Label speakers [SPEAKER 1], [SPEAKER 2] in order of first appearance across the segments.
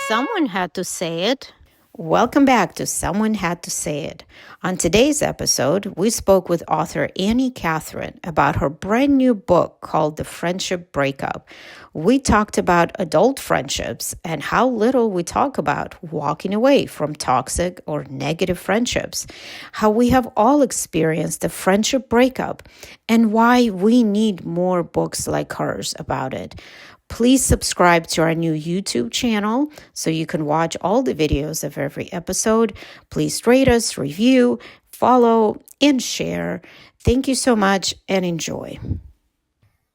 [SPEAKER 1] Someone had to say it. Welcome back to Someone Had to Say It. On today's episode, we spoke with author Annie Cathryn about her brand new book called The Friendship Breakup. We talked about adult friendships and how little we talk about walking away from toxic or negative friendships, how we have all experienced the friendship breakup, and why we need more books like hers about it. Please subscribe to our new YouTube channel so you can watch all the videos of every episode. Please rate us, review, follow, and share. Thank you so much and enjoy.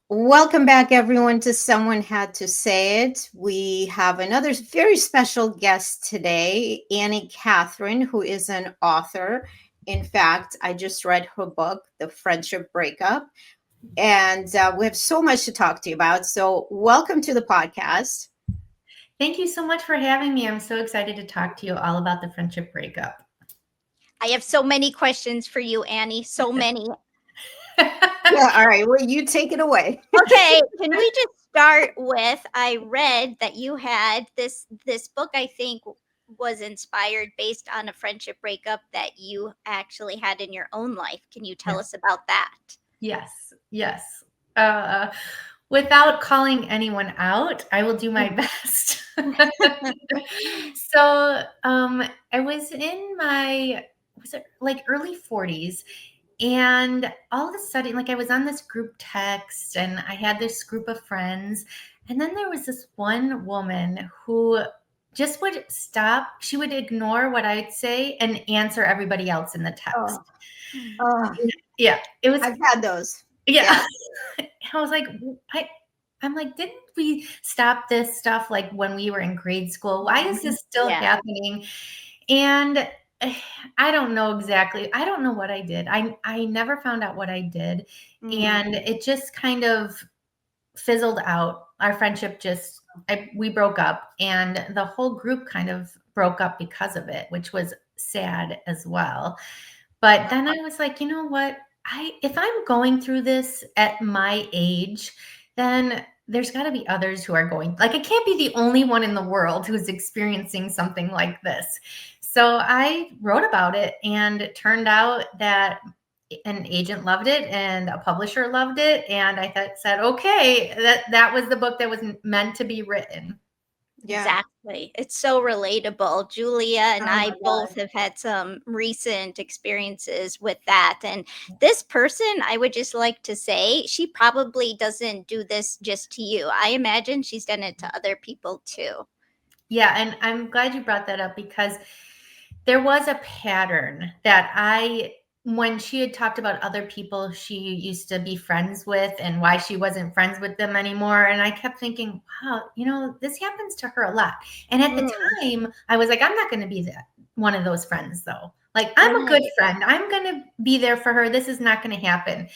[SPEAKER 1] Welcome back, everyone, to Someone Had to Say It. We have another very special guest today, Annie Cathryn, who is an author. In fact, I just read her book, The Friendship Breakup. And we have so much to talk to you about. So welcome to the podcast.
[SPEAKER 2] Thank you so much for having me. I'm so excited to talk to you all about the friendship breakup.
[SPEAKER 3] I have so many questions for you, Annie. So many.
[SPEAKER 1] Yeah, all right. Well, you take it away.
[SPEAKER 3] Okay. Can we just start with, I read that you had this book, I think, was inspired based on a friendship breakup that you actually had in your own life. Can you tell us about that?
[SPEAKER 2] Yes. Without calling anyone out, I will do my best. So I was in my, early 40s? And all of a sudden, I was on this group text and I had this group of friends. And then there was this one woman who just would stop. She would ignore what I'd say and answer everybody else in the text. Yeah, it was.
[SPEAKER 1] I've had those.
[SPEAKER 2] Yeah. I was like, I'm like, didn't we stop this stuff when we were in grade school? Why is this still happening? And I don't know exactly. I don't know what I did. I never found out what I did. And it just kind of fizzled out. Our friendship we broke up, and the whole group kind of broke up because of it, which was sad as well. But then I was like, you know what? If I'm going through this at my age, then there's got to be others who are going. I can't be the only one in the world who's experiencing something like this. So I wrote about it, and it turned out that an agent loved it and a publisher loved it. And I said, okay, that was the book that was meant to be written.
[SPEAKER 3] Yeah. Exactly. It's so relatable. Julia and I both have had some recent experiences with that. And this person, I would just like to say, she probably doesn't do this just to you. I imagine she's done it to other people too.
[SPEAKER 2] Yeah. And I'm glad you brought that up, because there was a pattern that when she had talked about other people she used to be friends with and why she wasn't friends with them anymore. And I kept thinking, wow, this happens to her a lot. And at the time I was like, I'm not going to be one of those friends though. I'm a good friend. I'm going to be there for her. This is not going to happen.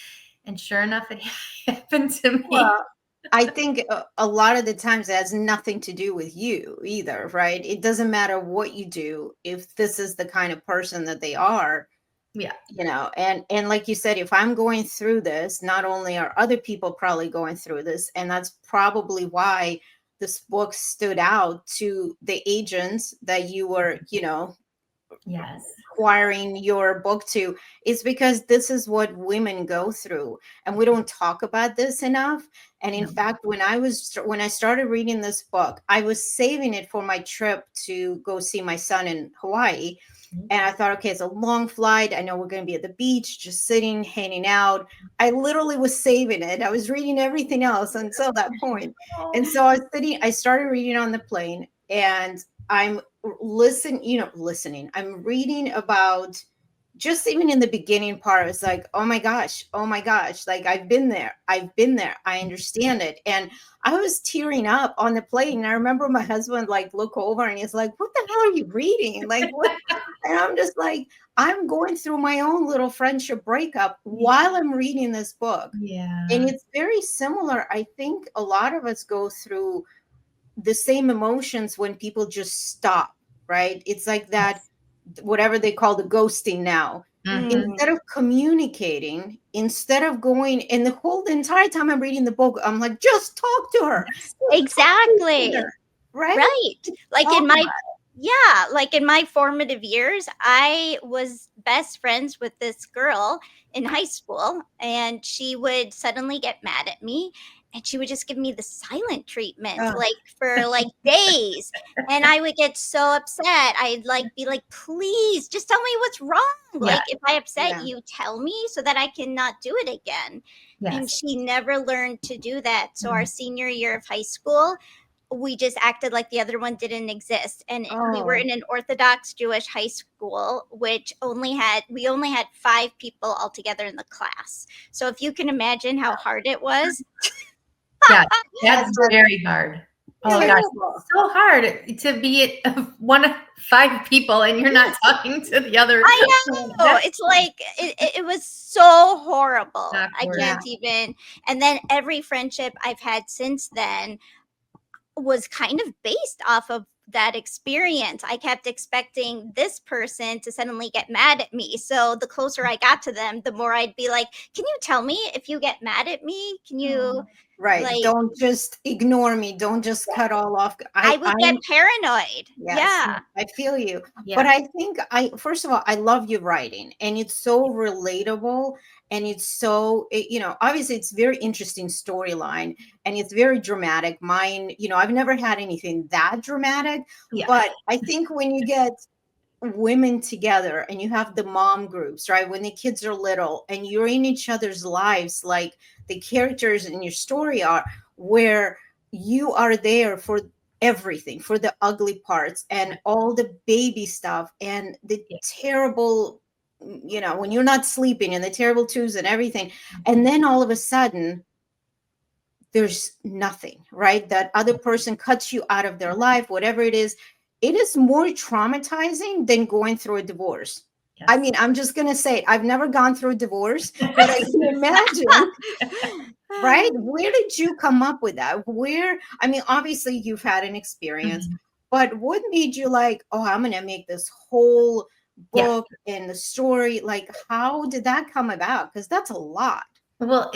[SPEAKER 2] And sure enough, it happened to me.
[SPEAKER 1] Well, I think a lot of the times it has nothing to do with you either, right? It doesn't matter what you do. If this is the kind of person that they are, and like you said, if I'm going through this, not only are other people probably going through this, and that's probably why this book stood out to the agents that you were, acquiring your book to, is because this is what women go through, and we don't talk about this enough. And in fact, when I started reading this book, I was saving it for my trip to go see my son in Hawaii. And I thought, okay, it's a long flight. I know we're going to be at the beach, just sitting, hanging out. I literally was saving it. I was reading everything else until that point. And so I started reading on the plane, and I'm listening. I'm reading about, just even in the beginning part, it's like, oh my gosh, I've been there, I understand it. And I was tearing up on the plane. And I remember my husband look over and he's like, what the hell are you reading? What? And I'm just like, I'm going through my own little friendship breakup while I'm reading this book.
[SPEAKER 2] Yeah.
[SPEAKER 1] And it's very similar. I think a lot of us go through the same emotions when people just stop, right? It's like that, whatever they call the ghosting now. Instead of communicating, instead of going, and the entire time I'm reading the book, I'm like, just talk to her.
[SPEAKER 3] Exactly. Right. Like in my like in my formative years, I was best friends with this girl in high school, and she would suddenly get mad at me, and she would just give me the silent treatment like for like days. And I would get so upset. I'd like be like, please just tell me what's wrong. Like if I upset you, tell me so that I can not do it again. And she never learned to do that. So our senior year of high school, we just acted like the other one didn't exist. And we were in an Orthodox Jewish high school, which we only had 5 people altogether in the class. So if you can imagine how hard it was.
[SPEAKER 2] Yeah, that's very hard. Oh my gosh, it's so hard to be one of 5 people and you're not talking to the other.
[SPEAKER 3] I know. It's like it was so horrible. I can't even. And then every friendship I've had since then was kind of based off of that experience. I kept expecting this person to suddenly get mad at me. So the closer I got to them, the more I'd be like, can you tell me if you get mad at me? Can you
[SPEAKER 1] don't just ignore me. Don't just cut all off.
[SPEAKER 3] I would get paranoid.
[SPEAKER 1] Yes, I feel you. But I think first of all, I love your writing, and it's so relatable, and it's so, obviously it's very interesting storyline, and it's very dramatic. Mine, I've never had anything that dramatic, but I think when you get women together and you have the mom groups, right? When the kids are little and you're in each other's lives, like the characters in your story are, where you are there for everything, for the ugly parts and all the baby stuff and the terrible, when you're not sleeping and the terrible twos and everything. And then all of a sudden, there's nothing, right? That other person cuts you out of their life, whatever it is more traumatizing than going through a divorce. Yes. I mean, I'm just going to say it. I've never gone through a divorce, but I can imagine, right? Where did you come up with that? Obviously you've had an experience, but what made you like, I'm going to make this whole book and the story? Like, how did that come about? Because that's a lot.
[SPEAKER 2] Well,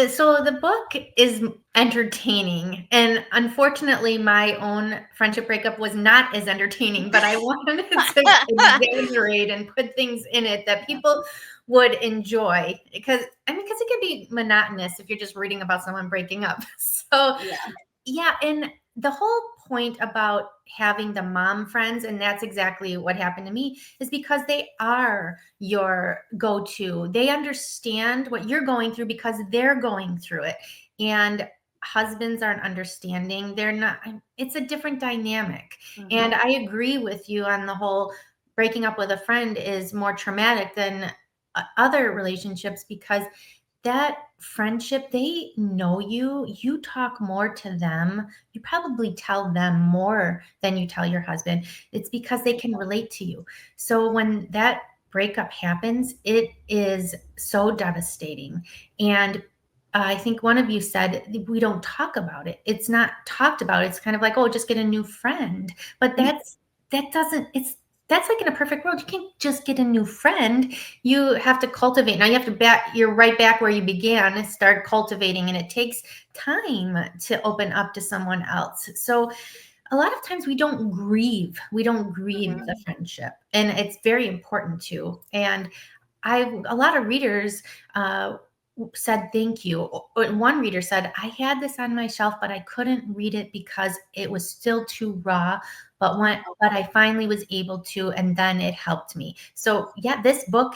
[SPEAKER 2] so the book is entertaining, and unfortunately my own friendship breakup was not as entertaining, but I wanted to exaggerate and put things in it that people would enjoy, because it can be monotonous if you're just reading about someone breaking up. So and the whole point about having the mom friends, and that's exactly what happened to me, is because they are your go-to. They understand what you're going through because they're going through it. And husbands aren't understanding. They're not, it's a different dynamic. And I agree with you on the whole breaking up with a friend is more traumatic than other relationships, because that friendship, they know you talk more to them. You probably tell them more than you tell your husband. It's because they can relate to you. So when that breakup happens, it is so devastating. And I think one of you said, we don't talk about it. It's not talked about. It's kind of like, just get a new friend. But that's like in a perfect world. You can't just get a new friend. You have to cultivate. Now you have to you're right back where you began and start cultivating. And it takes time to open up to someone else. So a lot of times we don't grieve. We don't grieve the friendship. And it's very important too. And a lot of readers said thank you. One reader said, I had this on my shelf, but I couldn't read it because it was still too raw. But I finally was able to, and then it helped me. So this book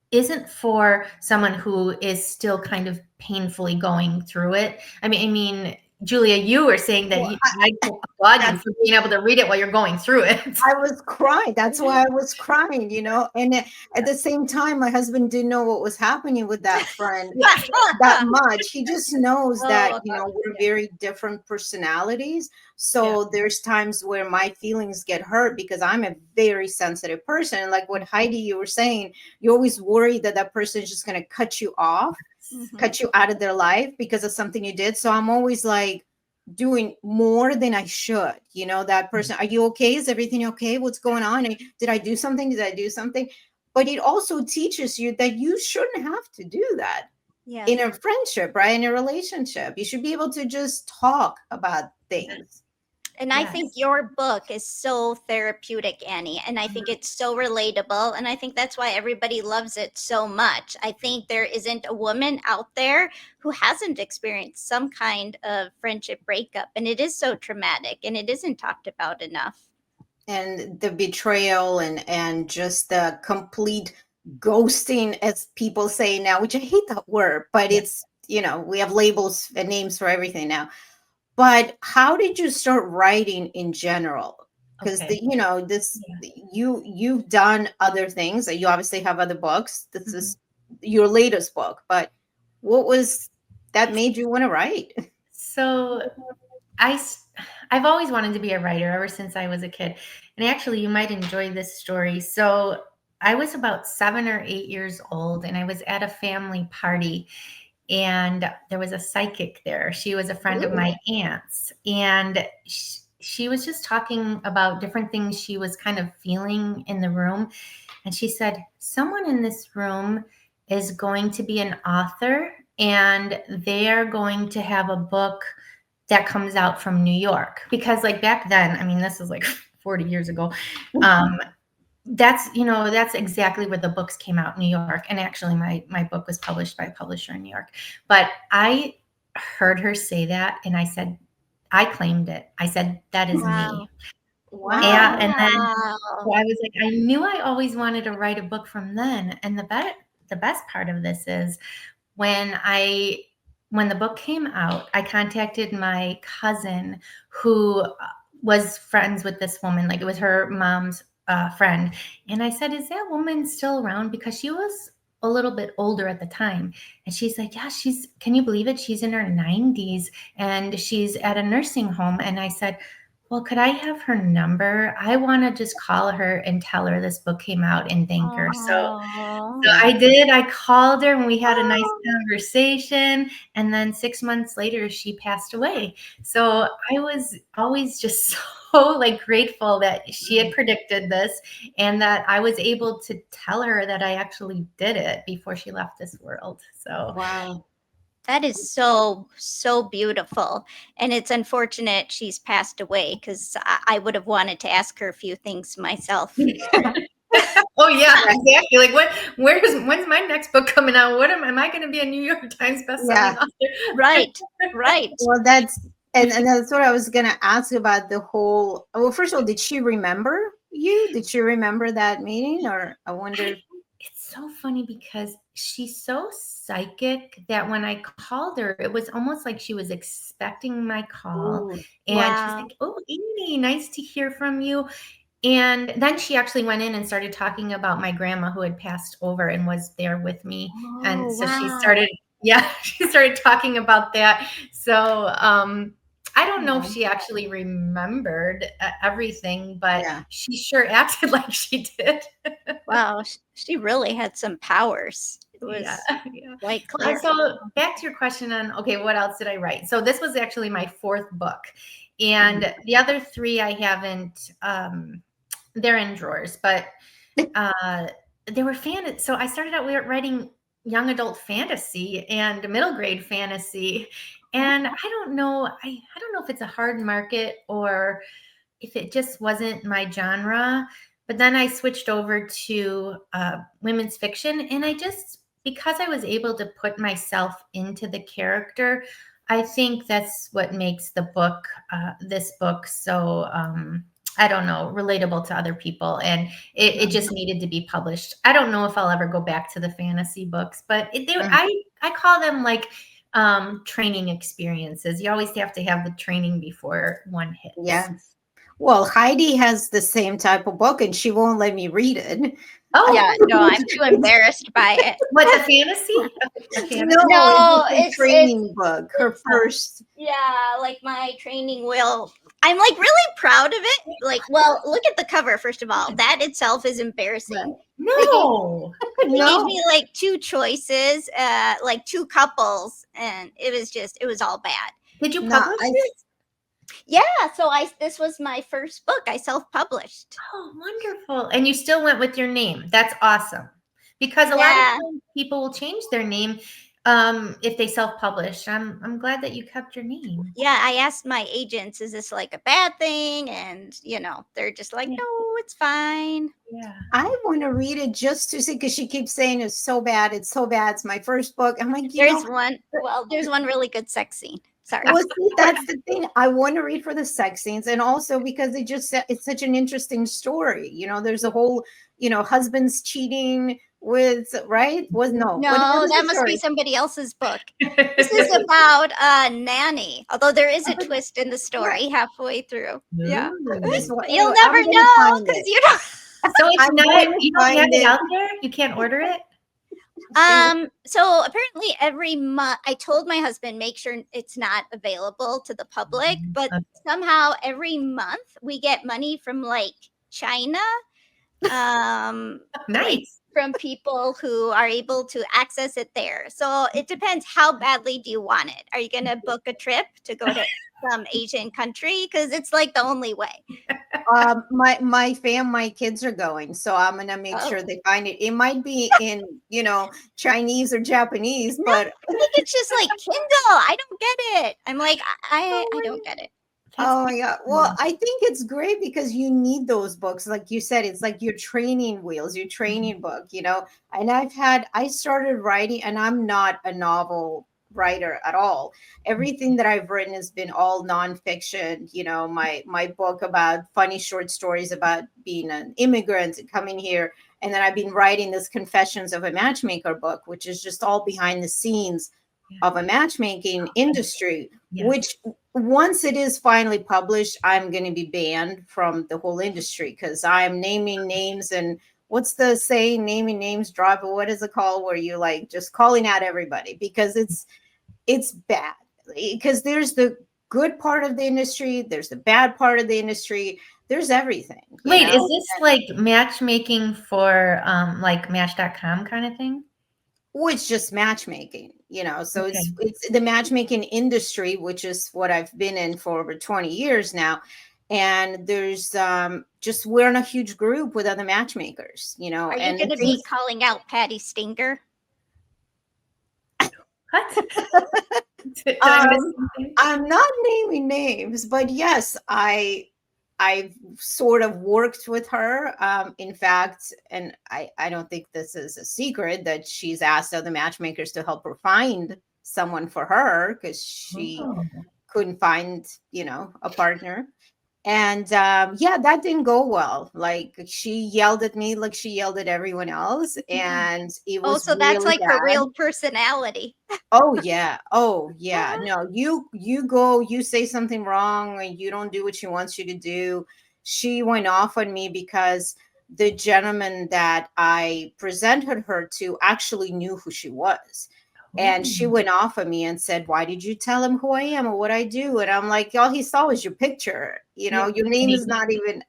[SPEAKER 2] isn't for someone who is still kind of painfully going through it. I mean, Julia, you were saying that I applaud you for being able to read it while you're going through it.
[SPEAKER 1] I was crying. That's why I was crying, and at the same time, my husband didn't know what was happening with that friend that much. He just knows that, we're very different personalities. So there's times where my feelings get hurt because I'm a very sensitive person. And like what Heidi, you were saying, you're always worried that person is just going to cut you off, cut you out of their life because of something you did. So I'm always like doing more than I should. That person, are you okay? Is everything okay? What's going on? Did I do something? But it also teaches you that you shouldn't have to do that in a friendship, right? In a relationship, you should be able to just talk about things.
[SPEAKER 3] And I think your book is so therapeutic, Annie. And I think it's so relatable. And I think that's why everybody loves it so much. I think there isn't a woman out there who hasn't experienced some kind of friendship breakup. And it is so traumatic and it isn't talked about enough.
[SPEAKER 1] And the betrayal and just the complete ghosting, as people say now, which I hate that word, but it's, we have labels and names for everything now. But how did you start writing in general? Because you've done other things. You obviously have other books. This is your latest book, but what was that made you want to write?
[SPEAKER 2] So I've always wanted to be a writer ever since I was a kid. And actually, you might enjoy this story. So I was about 7 or 8 years old, and I was at a family party, and there was a psychic there. She was a friend of my aunt's, and she was just talking about different things she was kind of feeling in the room. And she said, someone in this room is going to be an author, and they are going to have a book that comes out from New York. Because like back then, I mean, this is like 40 years ago. That's exactly where the books came out, New York. And actually my book was published by a publisher in New York. But I heard her say that, and I said, I claimed it. I said, that is me.
[SPEAKER 1] Wow.
[SPEAKER 2] Yeah. And then so I was like, I knew I always wanted to write a book from then. And the best part of this is when the book came out, I contacted my cousin who was friends with this woman. Like, it was her mom's friend. And I said, is that woman still around? Because she was a little bit older at the time. And she's like, yeah, can you believe it? She's in her 90s and she's at a nursing home. And I said, well, could I have her number? I want to just call her and tell her this book came out and thank her. So I did. I called her and we had a nice conversation. And then 6 months later, she passed away. So I was always just so grateful that she had predicted this and that I was able to tell her that I actually did it before she left this world. So
[SPEAKER 1] wow.
[SPEAKER 3] That is so, so beautiful. And it's unfortunate she's passed away because I would have wanted to ask her a few things myself.
[SPEAKER 2] Oh yeah, exactly. Like when's my next book coming out? Am I going to be a New York Times bestselling author?
[SPEAKER 3] Right.
[SPEAKER 1] Well, that's what I was going to ask about the whole. Well, first of all, did she remember you? Did she remember that meeting? Or I wonder.
[SPEAKER 2] It's so funny because she's so psychic that when I called her, it was almost like she was expecting my call. And she's like, oh, Annie, nice to hear from you. And then she actually went in and started talking about my grandma who had passed over and was there with me. And so she started talking about that. So I don't know if she actually remembered everything, but she sure acted like she did.
[SPEAKER 3] Wow, she really had some powers. It was quite clear.
[SPEAKER 2] So back to your question on, okay, what else did I write? So this was actually my 4th book. And the other 3 I haven't, they're in drawers, but they were so I started out writing young adult fantasy and middle grade fantasy. And I don't know if it's a hard market or if it just wasn't my genre. But then I switched over to women's fiction, and because I was able to put myself into the character, I think that's what makes this book so I don't know, relatable to other people. And it just needed to be published. I don't know if I'll ever go back to the fantasy books, but I call them training experiences. You always have to have the training before one hits.
[SPEAKER 1] Yeah. Well, Heidi has the same type of book and she won't let me read it.
[SPEAKER 3] Oh yeah, no, I'm too embarrassed by it.
[SPEAKER 2] What, the fantasy?
[SPEAKER 1] No, it's a training book. Her first.
[SPEAKER 3] Yeah, like my training wheel. I'm really proud of it. Well, look at the cover first of all. That itself is embarrassing.
[SPEAKER 2] No.
[SPEAKER 3] He gave me 2 choices, 2 couples, and it was all bad.
[SPEAKER 2] Did you publish it?
[SPEAKER 3] Yeah, so this was my first book. I self-published.
[SPEAKER 2] Oh, wonderful. And you still went with your name. That's awesome. Because a lot of times people will change their name. If they self-publish. I'm glad that you kept your name.
[SPEAKER 3] Yeah, I asked my agents, is this like a bad thing? And, they're just like, no, it's fine.
[SPEAKER 2] Yeah.
[SPEAKER 1] I want to read it just to see, because she keeps saying it's so bad. It's so bad. It's my first book. I'm like,
[SPEAKER 3] There's one really good sex scene. Sorry.
[SPEAKER 1] Well, see, that's the thing. I want to read for the sex scenes, and also because it's such an interesting story. There's a whole, husbands cheating with, right? What is
[SPEAKER 3] No,
[SPEAKER 1] the
[SPEAKER 3] that must be
[SPEAKER 1] story?
[SPEAKER 3] somebody else's book. This is about a nanny, although there is a twist in the story halfway through. Yeah.
[SPEAKER 1] You'll
[SPEAKER 3] You'll never know because you don't.
[SPEAKER 2] So it's not, you don't have it out there? You can't order it?
[SPEAKER 3] So apparently every month, I told my husband, make sure it's not available to the public, but somehow every month we get money from like China.
[SPEAKER 2] Nice.
[SPEAKER 3] Like, from people who are able to access it there. So it depends, how badly do you want it? Are you going to book a trip to go to some Asian country? Because it's like the only way.
[SPEAKER 1] My kids are going, so I'm gonna make sure they find it. It might be in Chinese or Japanese, but
[SPEAKER 3] I think it's just like Kindle. I don't get it. I'm like, I don't get it.
[SPEAKER 1] Oh my God. Well, I think it's great because you need those books. Like you said, it's like your training wheels, your training book, and I started writing, and I'm not a novel writer at all. Everything that I've written has been all nonfiction. My book about funny short stories about being an immigrant and coming here. And then I've been writing this Confessions of a Matchmaker book, which is just all behind the scenes of a matchmaking industry, which once it is finally published, I'm going to be banned from the whole industry because I'm naming names. And what's the saying, naming names, drop, what is it called, where you like just calling out everybody, because it's bad, because there's the good part of the industry, there's the bad part of the industry, there's everything.
[SPEAKER 2] Wait, is this like matchmaking for like Match.com kind of thing?
[SPEAKER 1] Well, it's just matchmaking, so it's the matchmaking industry, which is what I've been in for over 20 years now. And there's we're in a huge group with other matchmakers,
[SPEAKER 3] Are you going to be calling out Patty Stinger?
[SPEAKER 2] What?
[SPEAKER 1] I'm not naming names, but yes, I've sort of worked with her. In fact, and I don't think this is a secret, that she's asked other matchmakers to help her find someone for her because she couldn't find, a partner. And that didn't go well. Like, she yelled at me like she yelled at everyone else. And it was
[SPEAKER 3] so that's
[SPEAKER 1] really
[SPEAKER 3] like
[SPEAKER 1] bad.
[SPEAKER 3] her real personality.
[SPEAKER 1] Oh yeah. No, you go, you say something wrong and you don't do what she wants you to do. She went off on me because the gentleman that I presented her to actually knew who she was. And she went off on me and said, why did you tell him who I am or what I do? And I'm like, all he saw was your picture. Your name is not even,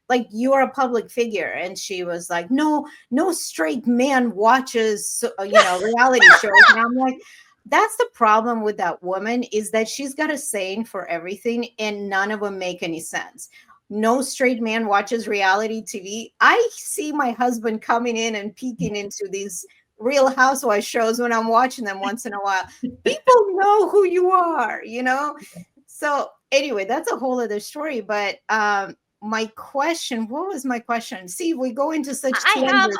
[SPEAKER 1] like, you are a public figure. And she was like, no straight man watches, reality shows. And I'm like, that's the problem with that woman, is that she's got a saying for everything and none of them make any sense. No straight man watches reality TV. I see my husband coming in and peeking into these Real Housewives shows when I'm watching them once in a while. People know who you are, So anyway, that's a whole other story. But my question, what was my question? See, we go into such tangents.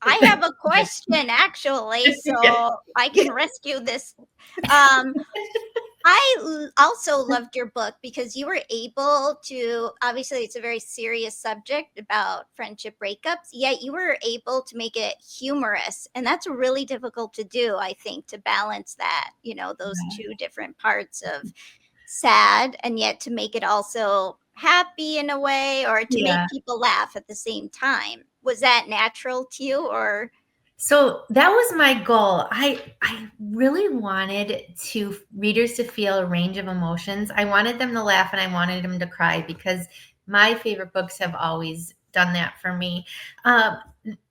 [SPEAKER 3] I have a question, actually, so I can rescue this. I also loved your book because you were able to, obviously it's a very serious subject about friendship breakups, yet you were able to make it humorous. And that's really difficult to do, I think, to balance that, those two different parts of sad, and yet to make it also happy in a way, or to make people laugh at the same time. Was that natural to you, or?
[SPEAKER 2] So that was my goal. I really wanted readers to feel a range of emotions. I wanted them to laugh and I wanted them to cry, because my favorite books have always done that for me.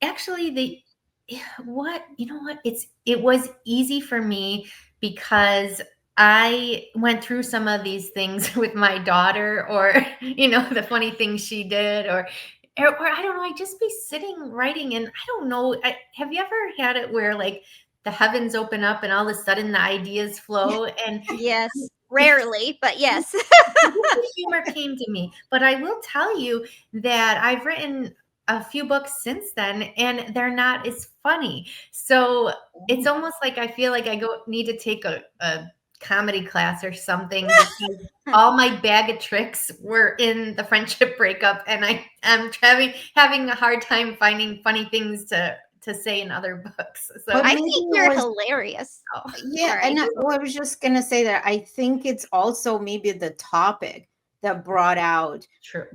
[SPEAKER 2] Actually, it was easy for me because I went through some of these things with my daughter, or, the funny things she did, or I don't know, I'd just be sitting writing, and I don't know, have you ever had it where like the heavens open up and all of a sudden the ideas flow. And
[SPEAKER 3] yes, rarely, but yes.
[SPEAKER 2] the humor came to me. But I will tell you that I've written a few books since then, and they're not as funny. So it's almost like I feel like I need to take a comedy class or something, because all my bag of tricks were in the Friendship Breakup, and I am having a hard time finding funny things to say in other books. So
[SPEAKER 3] I think you're hilarious.
[SPEAKER 1] Oh, yeah, and I was just gonna say that I think it's also maybe the topic that brought out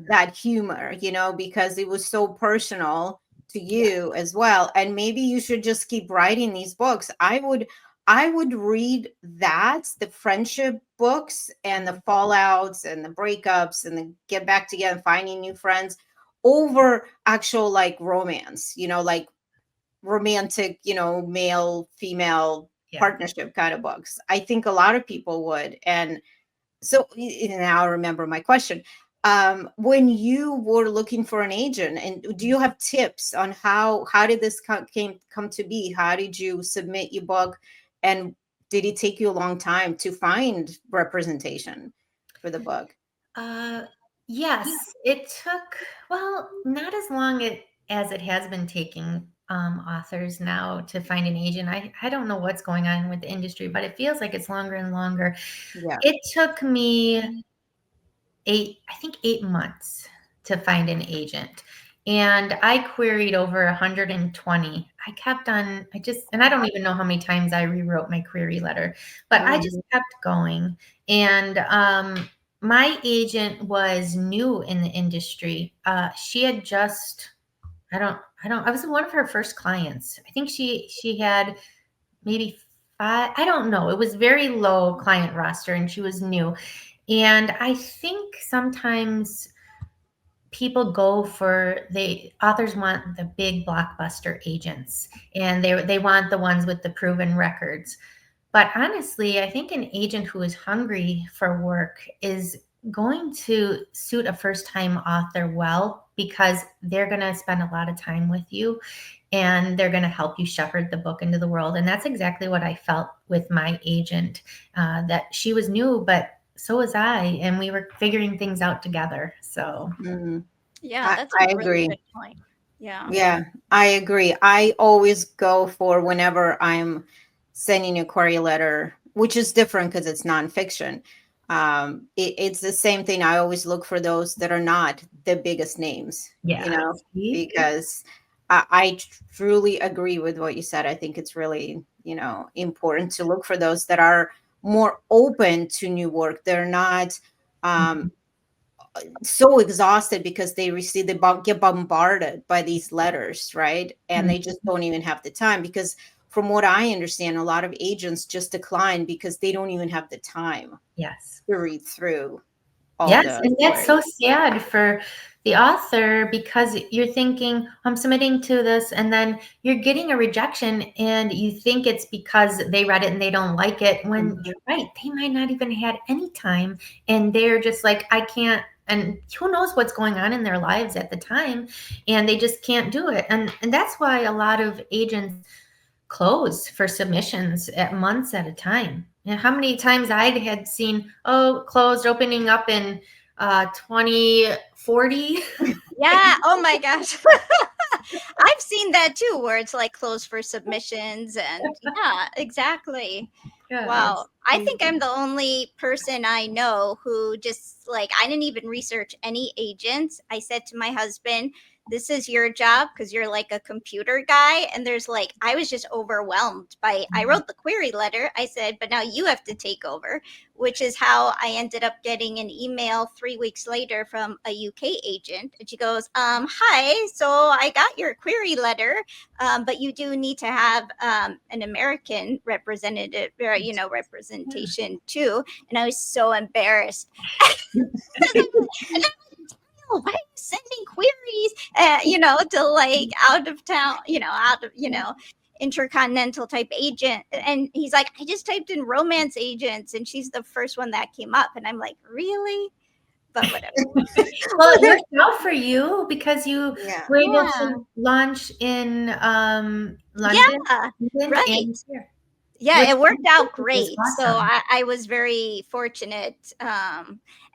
[SPEAKER 1] that humor, because it was so personal to you as well. And maybe you should just keep writing these books. I would read the friendship books and the fallouts and the breakups and the get back together, finding new friends, over actual like romance, like romantic, male female partnership kind of books. I think a lot of people would. And so now I remember my question. When you were looking for an agent, and do you have tips on how did this come to be? How did you submit your book, and did it take you a long time to find representation for the book?
[SPEAKER 2] Yes, it took, well, not as long as it has been taking authors now to find an agent. I don't know what's going on with the industry, but it feels like it's longer and longer.
[SPEAKER 1] Yeah.
[SPEAKER 2] It took me 8 months to find an agent. And I queried over 120. I kept on, and I don't even know how many times I rewrote my query letter, but I just kept going. And my agent was new in the industry. She had just, I was one of her first clients. I think she had maybe 5, I don't know. It was very low client roster, and she was new. And I think sometimes people the authors want the big blockbuster agents, and they want the ones with the proven records. But honestly, I think an agent who is hungry for work is going to suit a first-time author well, because they're going to spend a lot of time with you, and they're going to help you shepherd the book into the world. And that's exactly what I felt with my agent, that she was new, but so was I, and we were figuring things out together. So
[SPEAKER 3] yeah, that's a really good point.
[SPEAKER 1] Yeah, I agree. I always go for, whenever I'm sending a query letter, which is different because it's nonfiction. It's the same thing. I always look for those that are not the biggest names, because I truly agree with what you said. I think it's really, important to look for those that are more open to new work. They're not so exhausted because they get bombarded by these letters, right? And they just don't even have the time, because from what I understand, a lot of agents just decline because they don't even have the time to read through all
[SPEAKER 2] and that's so sad for the author, because you're thinking, I'm submitting to this, and then you're getting a rejection, and you think it's because they read it and they don't like it, when you're right, they might not even had any time, and they're just like, I can't, and who knows what's going on in their lives at the time, and they just can't do it. And that's why a lot of agents close for submissions at months at a time. And how many times I had seen, closed, opening up in 2040.
[SPEAKER 3] Yeah. Oh my gosh. I've seen that too, where it's like closed for submissions. And yeah, exactly. Yeah, wow. I think I'm the only person I know who just like, I didn't even research any agents. I said to my husband, this is your job because you're like a computer guy. And there's like, I was just overwhelmed by, I wrote the query letter. I said, but now you have to take over, which is how I ended up getting an email 3 weeks later from a UK agent. And she goes, hi, so I got your query letter, but you do need to have an American representative, representation too. And I was so embarrassed. Why are you sending queries, to like out of town, intercontinental type agent? And he's like, I just typed in romance agents and she's the first one that came up. And I'm like, really? but whatever.
[SPEAKER 2] Well, it worked out for you because you were able
[SPEAKER 3] Yeah.
[SPEAKER 2] to launch in London,
[SPEAKER 3] Yeah,
[SPEAKER 2] England,
[SPEAKER 3] right.
[SPEAKER 2] and here.
[SPEAKER 3] Yeah,
[SPEAKER 2] Which
[SPEAKER 3] it worked out
[SPEAKER 2] was
[SPEAKER 3] great. So
[SPEAKER 2] awesome.
[SPEAKER 3] I was very fortunate.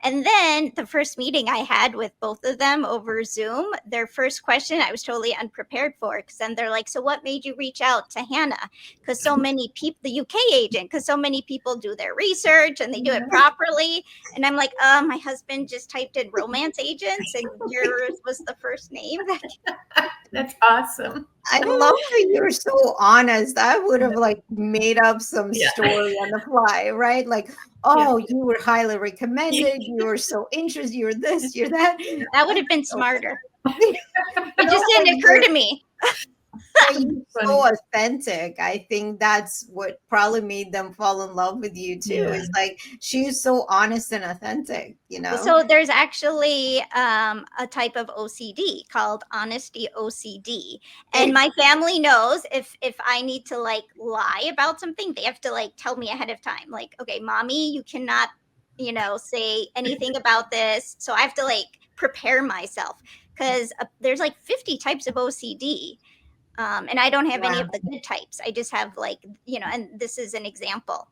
[SPEAKER 3] And then the first meeting I had with both of them over Zoom, their first question I was totally unprepared for, because then they're like, "So what made you reach out to Hannah?" Because so many people, the UK agent, because so many people do their research and they do it properly. And I'm like, my husband just typed in romance agents and yours was the first name.
[SPEAKER 2] That's awesome.
[SPEAKER 1] I love that you're so honest. I would have like made up some story on the fly, right? Like, oh, you were highly recommended. You were so interested. You're this, you're that.
[SPEAKER 3] That would have been smarter.
[SPEAKER 1] It
[SPEAKER 3] It just didn't occur to me.
[SPEAKER 1] You're so authentic. I think that's what probably made them fall in love with you too.
[SPEAKER 2] Yeah.
[SPEAKER 1] It's like she's so honest and authentic, you know.
[SPEAKER 3] So there's actually a type of OCD called honesty OCD, and my family knows if I need to like lie about something, they have to like tell me ahead of time. Like, okay, mommy, you cannot, say anything about this. So I have to like prepare myself because there's like 50 types of OCD. And I don't have any of the good types. I just have like, and this is an example.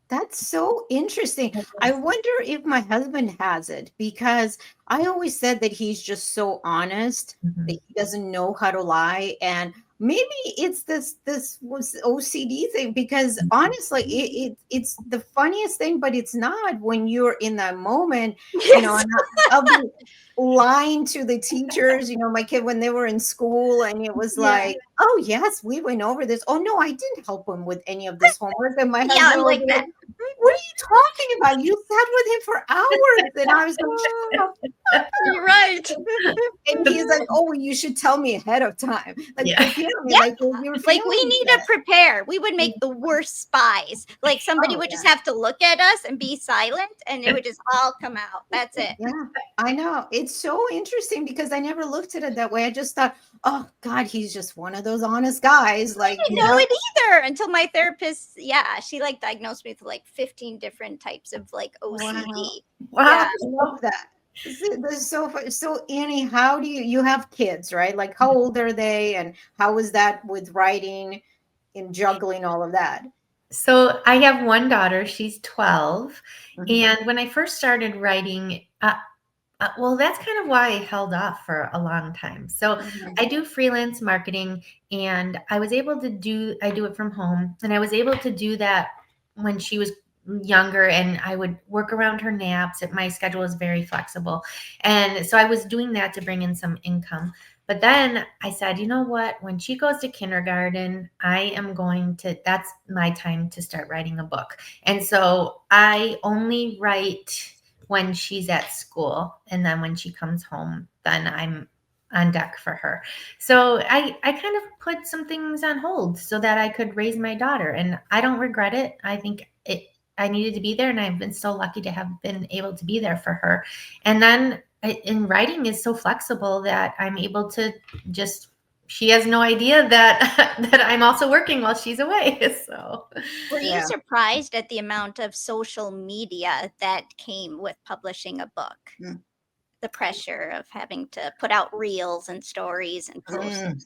[SPEAKER 1] That's so interesting. I wonder if my husband has it, because I always said that he's just so honest that he doesn't know how to lie. And maybe it's this was OCD thing, because honestly, it's the funniest thing, but it's not when you're in that moment, and I'll be lying to the teachers, my kid when they were in school, and it was like, oh yes, we went over this. Oh no, I didn't help him with any of this homework. And my husband
[SPEAKER 3] I'm
[SPEAKER 1] was
[SPEAKER 3] like that.
[SPEAKER 1] what are you talking about? You sat with him for hours. And I was like, oh.
[SPEAKER 3] You're right.
[SPEAKER 1] And he's like, oh, well, you should tell me ahead of time. Like, prepare me.
[SPEAKER 3] Yeah.
[SPEAKER 1] Like,
[SPEAKER 3] Like we need to prepare. We would make the worst spies. Like somebody would just have to look at us and be silent, and it would just all come out. That's it.
[SPEAKER 1] Yeah, I know. It's so interesting because I never looked at it that way. I just thought, oh God, he's just one of those honest guys. Like,
[SPEAKER 3] I didn't know it either until my therapist, she like diagnosed me with like 15 different types of like OCD.
[SPEAKER 1] Wow. Yeah. I love that. This is so fun. So Annie, how do you have kids, right? Like how old are they, and how is that with writing and juggling all of that?
[SPEAKER 2] So I have one daughter, she's 12. And when I first started writing, well, that's kind of why I held off for a long time. So I do freelance marketing, and I do it from home, and I was able to do that when she was younger, and I would work around her naps. My schedule is very flexible. And so I was doing that to bring in some income. But then I said, you know what? When she goes to kindergarten, that's my time to start writing a book. And so I only write when she's at school, and then when she comes home, then I'm on deck for her. So I kind of put some things on hold so that I could raise my daughter, and I don't regret it. I think I needed to be there, and I've been so lucky to have been able to be there for her. And then in writing is so flexible that I'm able to she has no idea that that I'm also working while she's away. So
[SPEAKER 3] were you surprised at the amount of social media that came with publishing a book? The pressure of having to put out reels and stories and posts.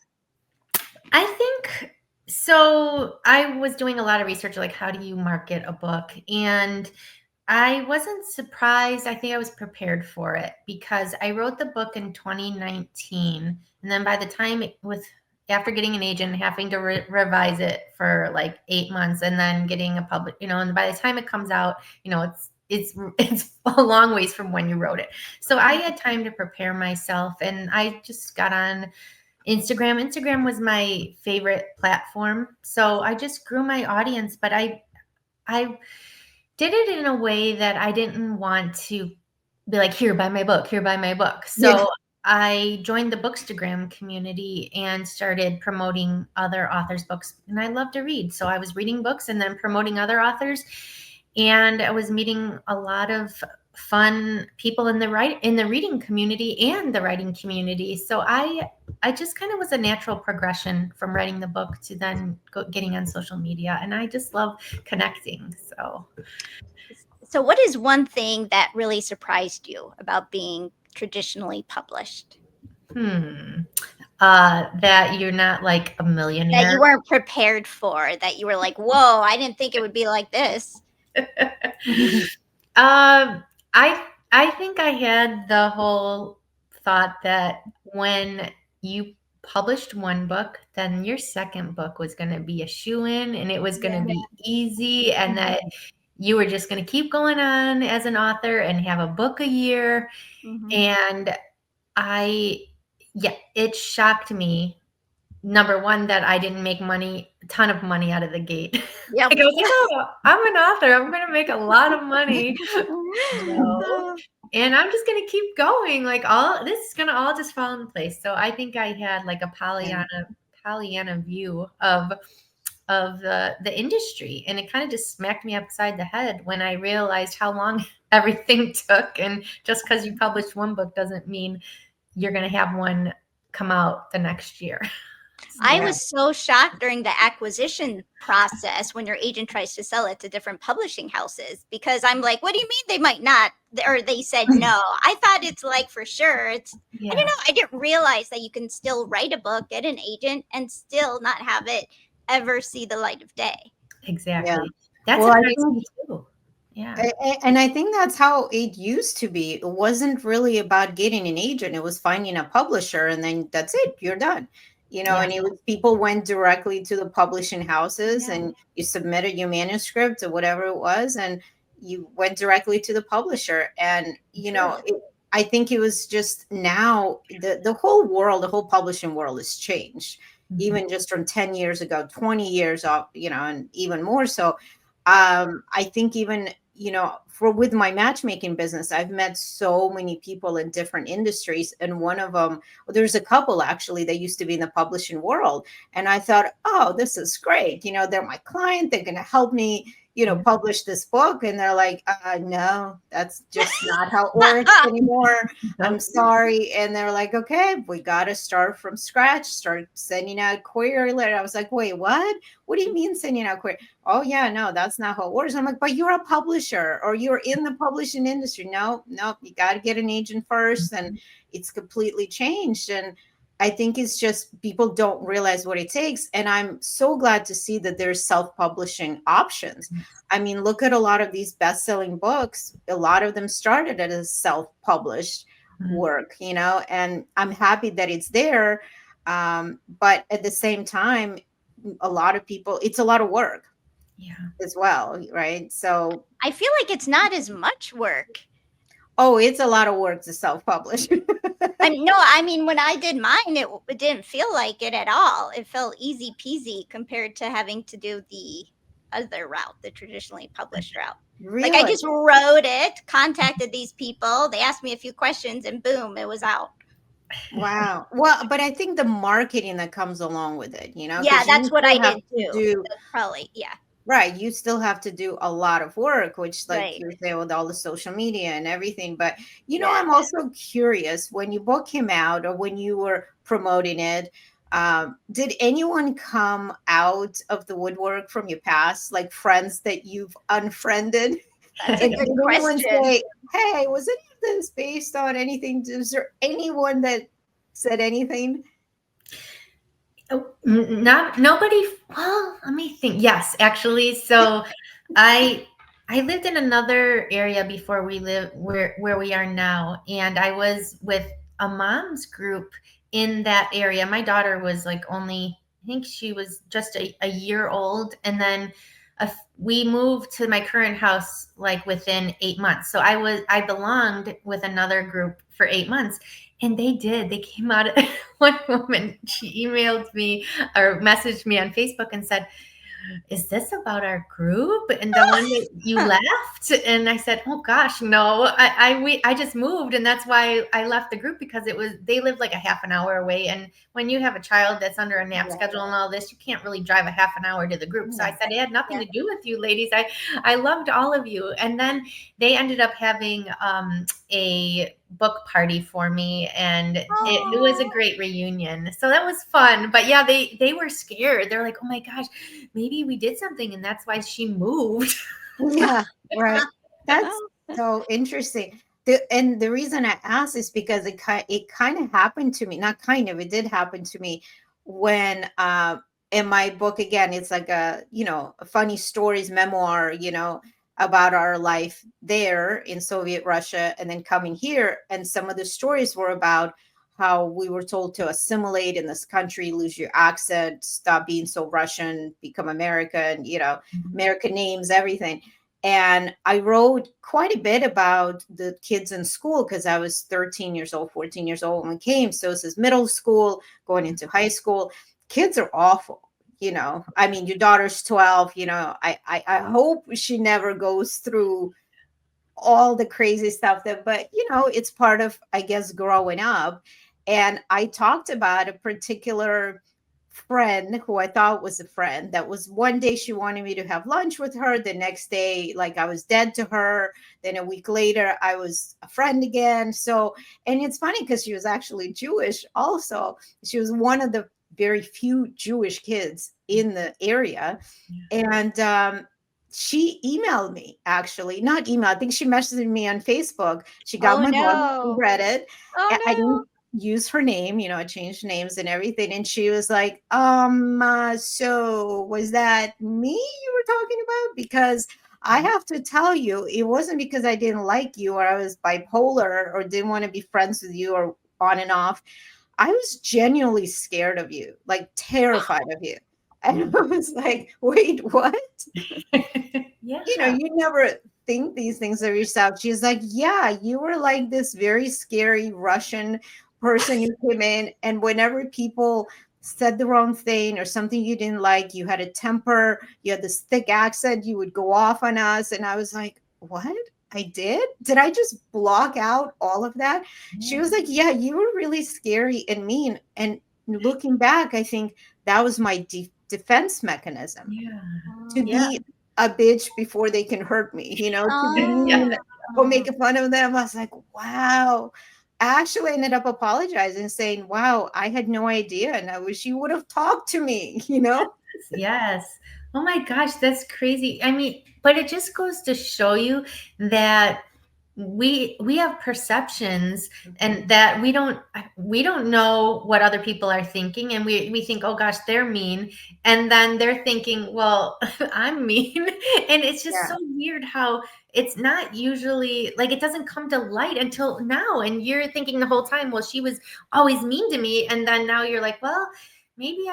[SPEAKER 2] I think so. I was doing a lot of research, like how do you market a book? And I wasn't surprised. I think I was prepared for it because I wrote the book in 2019. And then by the time after getting an agent, having to revise it for like 8 months, and then getting a public, and by the time it comes out, it's a long ways from when you wrote it. So I had time to prepare myself, and I just got on Instagram. Instagram was my favorite platform. So I just grew my audience, but I did it in a way that I didn't want to be like, here, buy my book, here, buy my book. So I joined the Bookstagram community and started promoting other authors' books. And I love to read. So I was reading books and then promoting other authors. And I was meeting a lot of fun people in the reading community and the writing community. So I just kind of was a natural progression from writing the book to then getting on social media. And I just love connecting. So
[SPEAKER 3] So what is one thing that really surprised you about being traditionally published?
[SPEAKER 2] That you're not like a
[SPEAKER 3] That
[SPEAKER 2] millionaire.
[SPEAKER 3] you weren't prepared for, that you were like, "Whoa, I didn't think it would be like this."
[SPEAKER 2] Um, I think I had the whole thought that when you published one book, then your second book was going to be a shoo-in and it was going to be easy, and that you were just going to keep going on as an author and have a book a year. And it shocked me. Number one, that I didn't make a ton of money out of the gate.
[SPEAKER 3] Yep.
[SPEAKER 2] Like I was like, oh, I'm an author. I'm going to make a lot of money. No. And I'm just going to keep going. Like this is going to all just fall in place. So I think I had like a Pollyanna view of the industry, and it kind of just smacked me upside the head when I realized how long everything took. And just because you published one book doesn't mean you're going to have one come out the next year.
[SPEAKER 3] I was so shocked during the acquisition process when your agent tries to sell it to different publishing houses, because I'm like, what do you mean they might not? Or they said no. I thought it's like for sure. I don't know. I didn't realize that you can still write a book, get an agent, and still not have it ever see the light of day.
[SPEAKER 2] Exactly. That's surprising too. Yeah.
[SPEAKER 1] And I think that's how it used to be. It wasn't really about getting an agent. It was finding a publisher, and then that's it. You're done. And it was, people went directly to the publishing houses and you submitted your manuscript or whatever it was, and you went directly to the publisher. And, I think it was just now the whole publishing world has changed, even just from 10 years ago, 20 years off, and even more so. I think even, with my matchmaking business, I've met so many people in different industries. And one of them, there's a couple actually that used to be in the publishing world. And I thought, oh, this is great. They're my client. They're going to help me, publish this book. And they're like, no, that's just not how it works anymore. I'm sorry. And they're like, okay, we got to start from scratch, start sending out query letter. I was like, wait, what? What do you mean sending out query? Oh yeah, no, that's not how it works. I'm like, but you're a publisher or you're in the publishing industry. No, you got to get an agent first. And it's completely changed. And I think it's just people don't realize what it takes. And I'm so glad to see that there's self-publishing options. I mean, look at a lot of these best-selling books. A lot of them started as self-published work, and I'm happy that it's there. But at the same time, a lot of people, it's a lot of work as well, right? So
[SPEAKER 3] I feel like it's not as much work.
[SPEAKER 1] Oh, it's a lot of work to self-publish.
[SPEAKER 3] I mean, when I did mine, it didn't feel like it at all. It felt easy peasy compared to having to do the other route, the traditionally published route.
[SPEAKER 1] Really?
[SPEAKER 3] Like I just wrote it, contacted these people, they asked me a few questions, and boom, it was out.
[SPEAKER 1] Wow. Well, but I think the marketing that comes along with it,
[SPEAKER 3] Yeah, that's what I did too. Probably, yeah.
[SPEAKER 1] Right. You still have to do a lot of work, which like you're saying with all the social media and everything. But, I'm also curious, when your book came out or when you were promoting it, did anyone come out of the woodwork from your past, like friends that you've unfriended?
[SPEAKER 3] That's a good question.
[SPEAKER 1] Say, hey, was any of this based on anything? Is there anyone that said anything?
[SPEAKER 2] Nobody. Well, let me think. Yes, actually. So I lived in another area before we live where we are now. And I was with a mom's group in that area. My daughter was like I think she was just a year old. And then we moved to my current house like within 8 months. So I belonged with another group for 8 months. And they came out. One woman, she emailed me or messaged me on Facebook and said, is this about our group? And the one that you left? And I said, oh gosh, no, I just moved. And that's why I left the group, because they lived like a half an hour away. And when you have a child that's under a nap schedule and all this, you can't really drive a half an hour to the group. So I said, it had nothing to do with you ladies. I loved all of you. And then they ended up having a book party for me, and it was a great reunion. So that was fun. But yeah, they were scared. They're like, oh my gosh, maybe we did something and that's why she moved.
[SPEAKER 1] Yeah, right. That's so interesting. And the reason I asked is because it kind of happened to me. Not kind of, it did happen to me when in my book, again, it's like a funny stories memoir, about our life there in Soviet Russia and then coming here. And some of the stories were about how we were told to assimilate in this country, lose your accent, stop being so Russian, become American, American names, everything. And I wrote quite a bit about the kids in school because I was 13 years old, 14 years old when I came. So this is middle school, going into high school. Kids are awful. I mean, your daughter's 12, I hope she never goes through all the crazy stuff but it's part of, I guess, growing up. And I talked about a particular friend who I thought was a friend that was, one day she wanted me to have lunch with her, the next day like I was dead to her, then a week later I was a friend again. So, and it's funny because she was actually Jewish also. She was one of the very few Jewish kids in the area. And she emailed me, actually, not email. I think she messaged me on Facebook. She got
[SPEAKER 3] Oh
[SPEAKER 1] my book, she
[SPEAKER 3] no.
[SPEAKER 1] read it.
[SPEAKER 3] Oh
[SPEAKER 1] I
[SPEAKER 3] no.
[SPEAKER 1] didn't use her name, I changed names and everything. And she was like, so was that me you were talking about? Because I have to tell you, it wasn't because I didn't like you or I was bipolar or didn't want to be friends with you or on and off. I was genuinely scared of you, like terrified of you. And I was like, wait, what?
[SPEAKER 2] Yeah.
[SPEAKER 1] You never think these things of yourself. She's like, yeah, you were like this very scary Russian person who came in. And whenever people said the wrong thing or something you didn't like, you had a temper, you had this thick accent, you would go off on us. And I was like, what? I did? Did I just block out all of that? She was like, yeah, you were really scary and mean. And looking back, I think that was my defense mechanism
[SPEAKER 2] Yeah.
[SPEAKER 1] to
[SPEAKER 2] Yeah.
[SPEAKER 1] be a bitch before they can hurt me, to be
[SPEAKER 3] Oh.
[SPEAKER 1] mean or make fun of them. I was like, wow. I actually ended up apologizing, saying, wow, I had no idea. And I wish you would have talked to me.
[SPEAKER 2] Yes. Oh my gosh, that's crazy. I mean, but it just goes to show you that we have perceptions and that we don't know what other people are thinking, and we think, oh gosh, they're mean, and then they're thinking, well, I'm mean. And it's just
[SPEAKER 1] Yeah.
[SPEAKER 2] so weird how it's not usually like, it doesn't come to light until now, and you're thinking the whole time, well, she was always mean to me, and then now you're like, well, maybe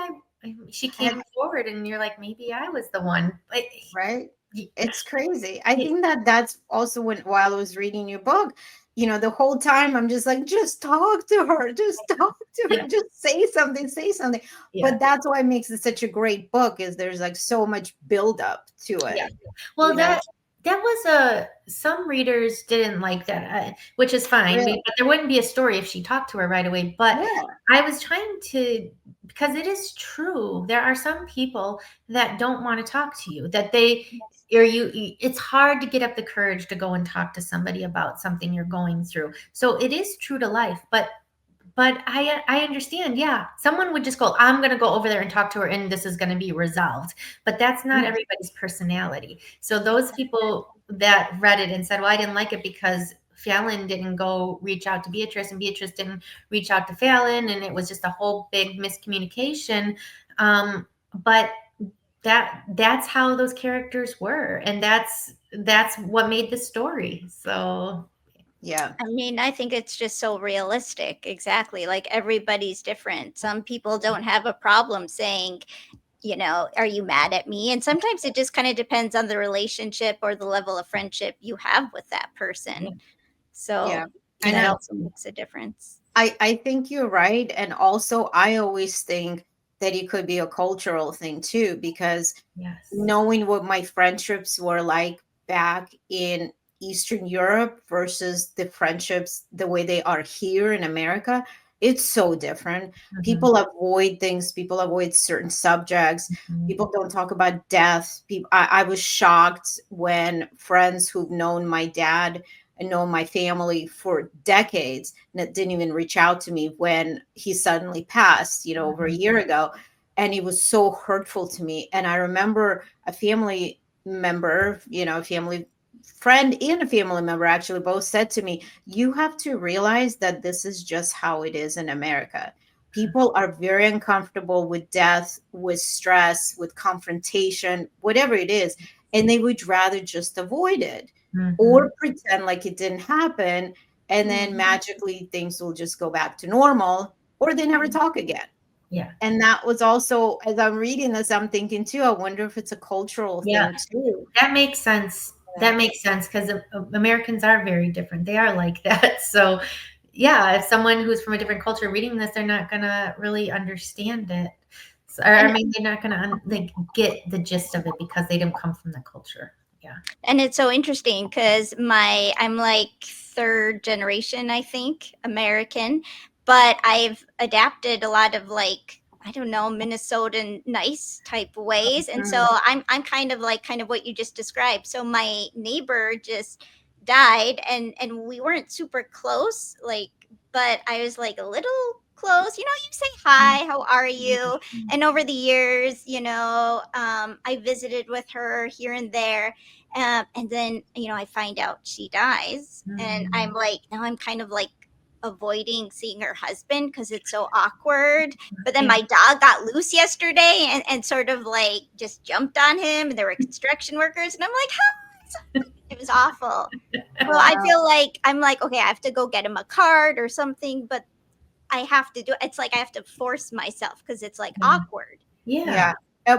[SPEAKER 2] she came
[SPEAKER 1] And
[SPEAKER 2] forward and you're like, maybe I was the one. But
[SPEAKER 1] right. It's crazy. I think that's also while I was reading your book, the whole time I'm just like, just talk to her, just talk to her,
[SPEAKER 2] yeah,
[SPEAKER 1] just say something, say something.
[SPEAKER 2] yeah,
[SPEAKER 1] But that's why it makes it such a great book, is there's like so much buildup to
[SPEAKER 2] yeah.
[SPEAKER 1] it,
[SPEAKER 2] Well, that was some readers didn't like that, which is fine,
[SPEAKER 1] really.
[SPEAKER 2] but there wouldn't be a story if she talked to her right away. But
[SPEAKER 1] Yeah.
[SPEAKER 2] I was trying to, because it is true. There are some people that don't want to talk to you, that they or it's hard to get up the courage to go and talk to somebody about something you're going through. So it is true to life, but I understand. Yeah, someone would just go, I'm going to go over there and talk to her, and this is going to be resolved. But that's not
[SPEAKER 1] Yeah.
[SPEAKER 2] everybody's personality. So those people that read it and said, well, I didn't like it because Fallon didn't go reach out to Beatrice, and Beatrice didn't reach out to Fallon, and it was just a whole big miscommunication. But that's how those characters were, and that's what made the story. So
[SPEAKER 1] Yeah.
[SPEAKER 3] I mean, I think it's just so realistic. Exactly. Like everybody's different. Some people don't have a problem saying, are you mad at me? And sometimes it just kind of depends on the relationship or the level of friendship you have with that person.
[SPEAKER 1] Yeah.
[SPEAKER 3] So
[SPEAKER 1] And
[SPEAKER 3] that
[SPEAKER 2] yeah,
[SPEAKER 3] also makes a difference.
[SPEAKER 1] I think you're right. And also, I always think that it could be a cultural thing too, because
[SPEAKER 2] yes,
[SPEAKER 1] knowing what my friendships were like back in Eastern Europe versus the friendships the way they are here in America, it's so different.
[SPEAKER 2] mhm,
[SPEAKER 1] People avoid things, people avoid certain subjects,
[SPEAKER 2] mhm,
[SPEAKER 1] people don't talk about death. I was shocked when friends who've known my dad and known my family for decades that didn't even reach out to me when he suddenly passed, over a
[SPEAKER 2] mhm,
[SPEAKER 1] year ago. And it was so hurtful to me. And I remember a family member, a family friend and a family member actually both said to me, you have to realize that this is just how it is in America. People are very uncomfortable with death, with stress, with confrontation, whatever it is, and they would rather just avoid it
[SPEAKER 2] Mm-hmm.
[SPEAKER 1] or pretend like it didn't happen, and then magically things will just go back to normal, or they never talk again.
[SPEAKER 2] Yeah.
[SPEAKER 1] And that was also, as I'm reading this, I'm thinking too, I wonder if it's a cultural
[SPEAKER 2] Yeah.
[SPEAKER 1] thing too.
[SPEAKER 2] That makes sense. That makes sense because Americans are very different. They are like that. So, yeah, if someone who's from a different culture reading this, they're not gonna really understand it. So, or, I mean, they're not gonna like get the gist of it because they didn't come from the culture. Yeah.
[SPEAKER 3] And it's so interesting because I'm like third generation, I think, American, but I've adapted a lot of like, I don't know, Minnesotan nice type ways. And so I'm kind of like kind of what you just described. So my neighbor just died and we weren't super close, like, but I was like a little close. You say hi, how are you? And over the years, I visited with her here and there. And then, I find out she dies. And I'm like, now I'm kind of like avoiding seeing her husband because it's so awkward. But then my dog got loose yesterday and sort of like just jumped on him. And there were construction workers. And I'm like, huh? It was awful. So I feel like I'm like, okay, I have to go get him a card or something. But I have to do it. It's like I have to force myself because it's like awkward.
[SPEAKER 2] Yeah.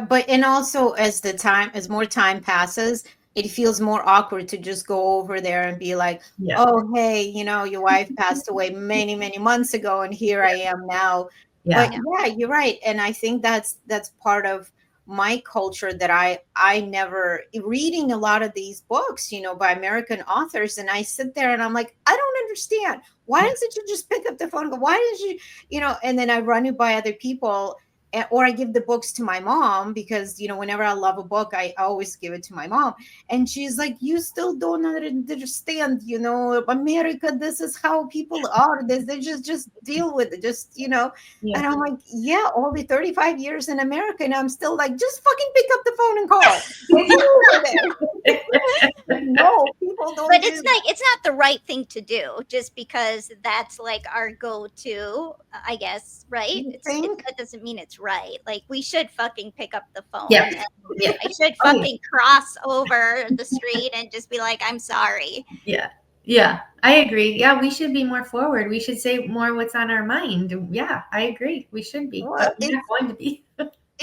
[SPEAKER 1] But and also as more time passes, it feels more awkward to just go over there and be like,
[SPEAKER 2] Yeah.
[SPEAKER 1] oh, hey, your wife passed away many, many months ago, and here I am now.
[SPEAKER 2] Yeah.
[SPEAKER 1] But yeah, you're right. And I think that's part of my culture that I never reading a lot of these books, by American authors, and I sit there and I'm like, I don't understand. Why doesn't you just pick up the phone and go, why did you, and then I run it by other people, or I give the books to my mom because, whenever I love a book, I always give it to my mom. And she's like, you still don't understand, America, this is how people are. They just deal with it, And I'm like, yeah, all the 35 years in America, and I'm still like, just fucking pick up the phone and call. What do you do with it? No, people don't.
[SPEAKER 3] But it's not the right thing to do just because that's like our go-to, I guess, right? That doesn't mean it's right. Like we should fucking pick up the phone.
[SPEAKER 2] Yeah.
[SPEAKER 3] And I should fucking cross over the street and just be like, I'm sorry.
[SPEAKER 2] Yeah. Yeah, I agree. Yeah, we should be more forward. We should say more what's on our mind. Yeah, I agree. We should be, but we're not going to be.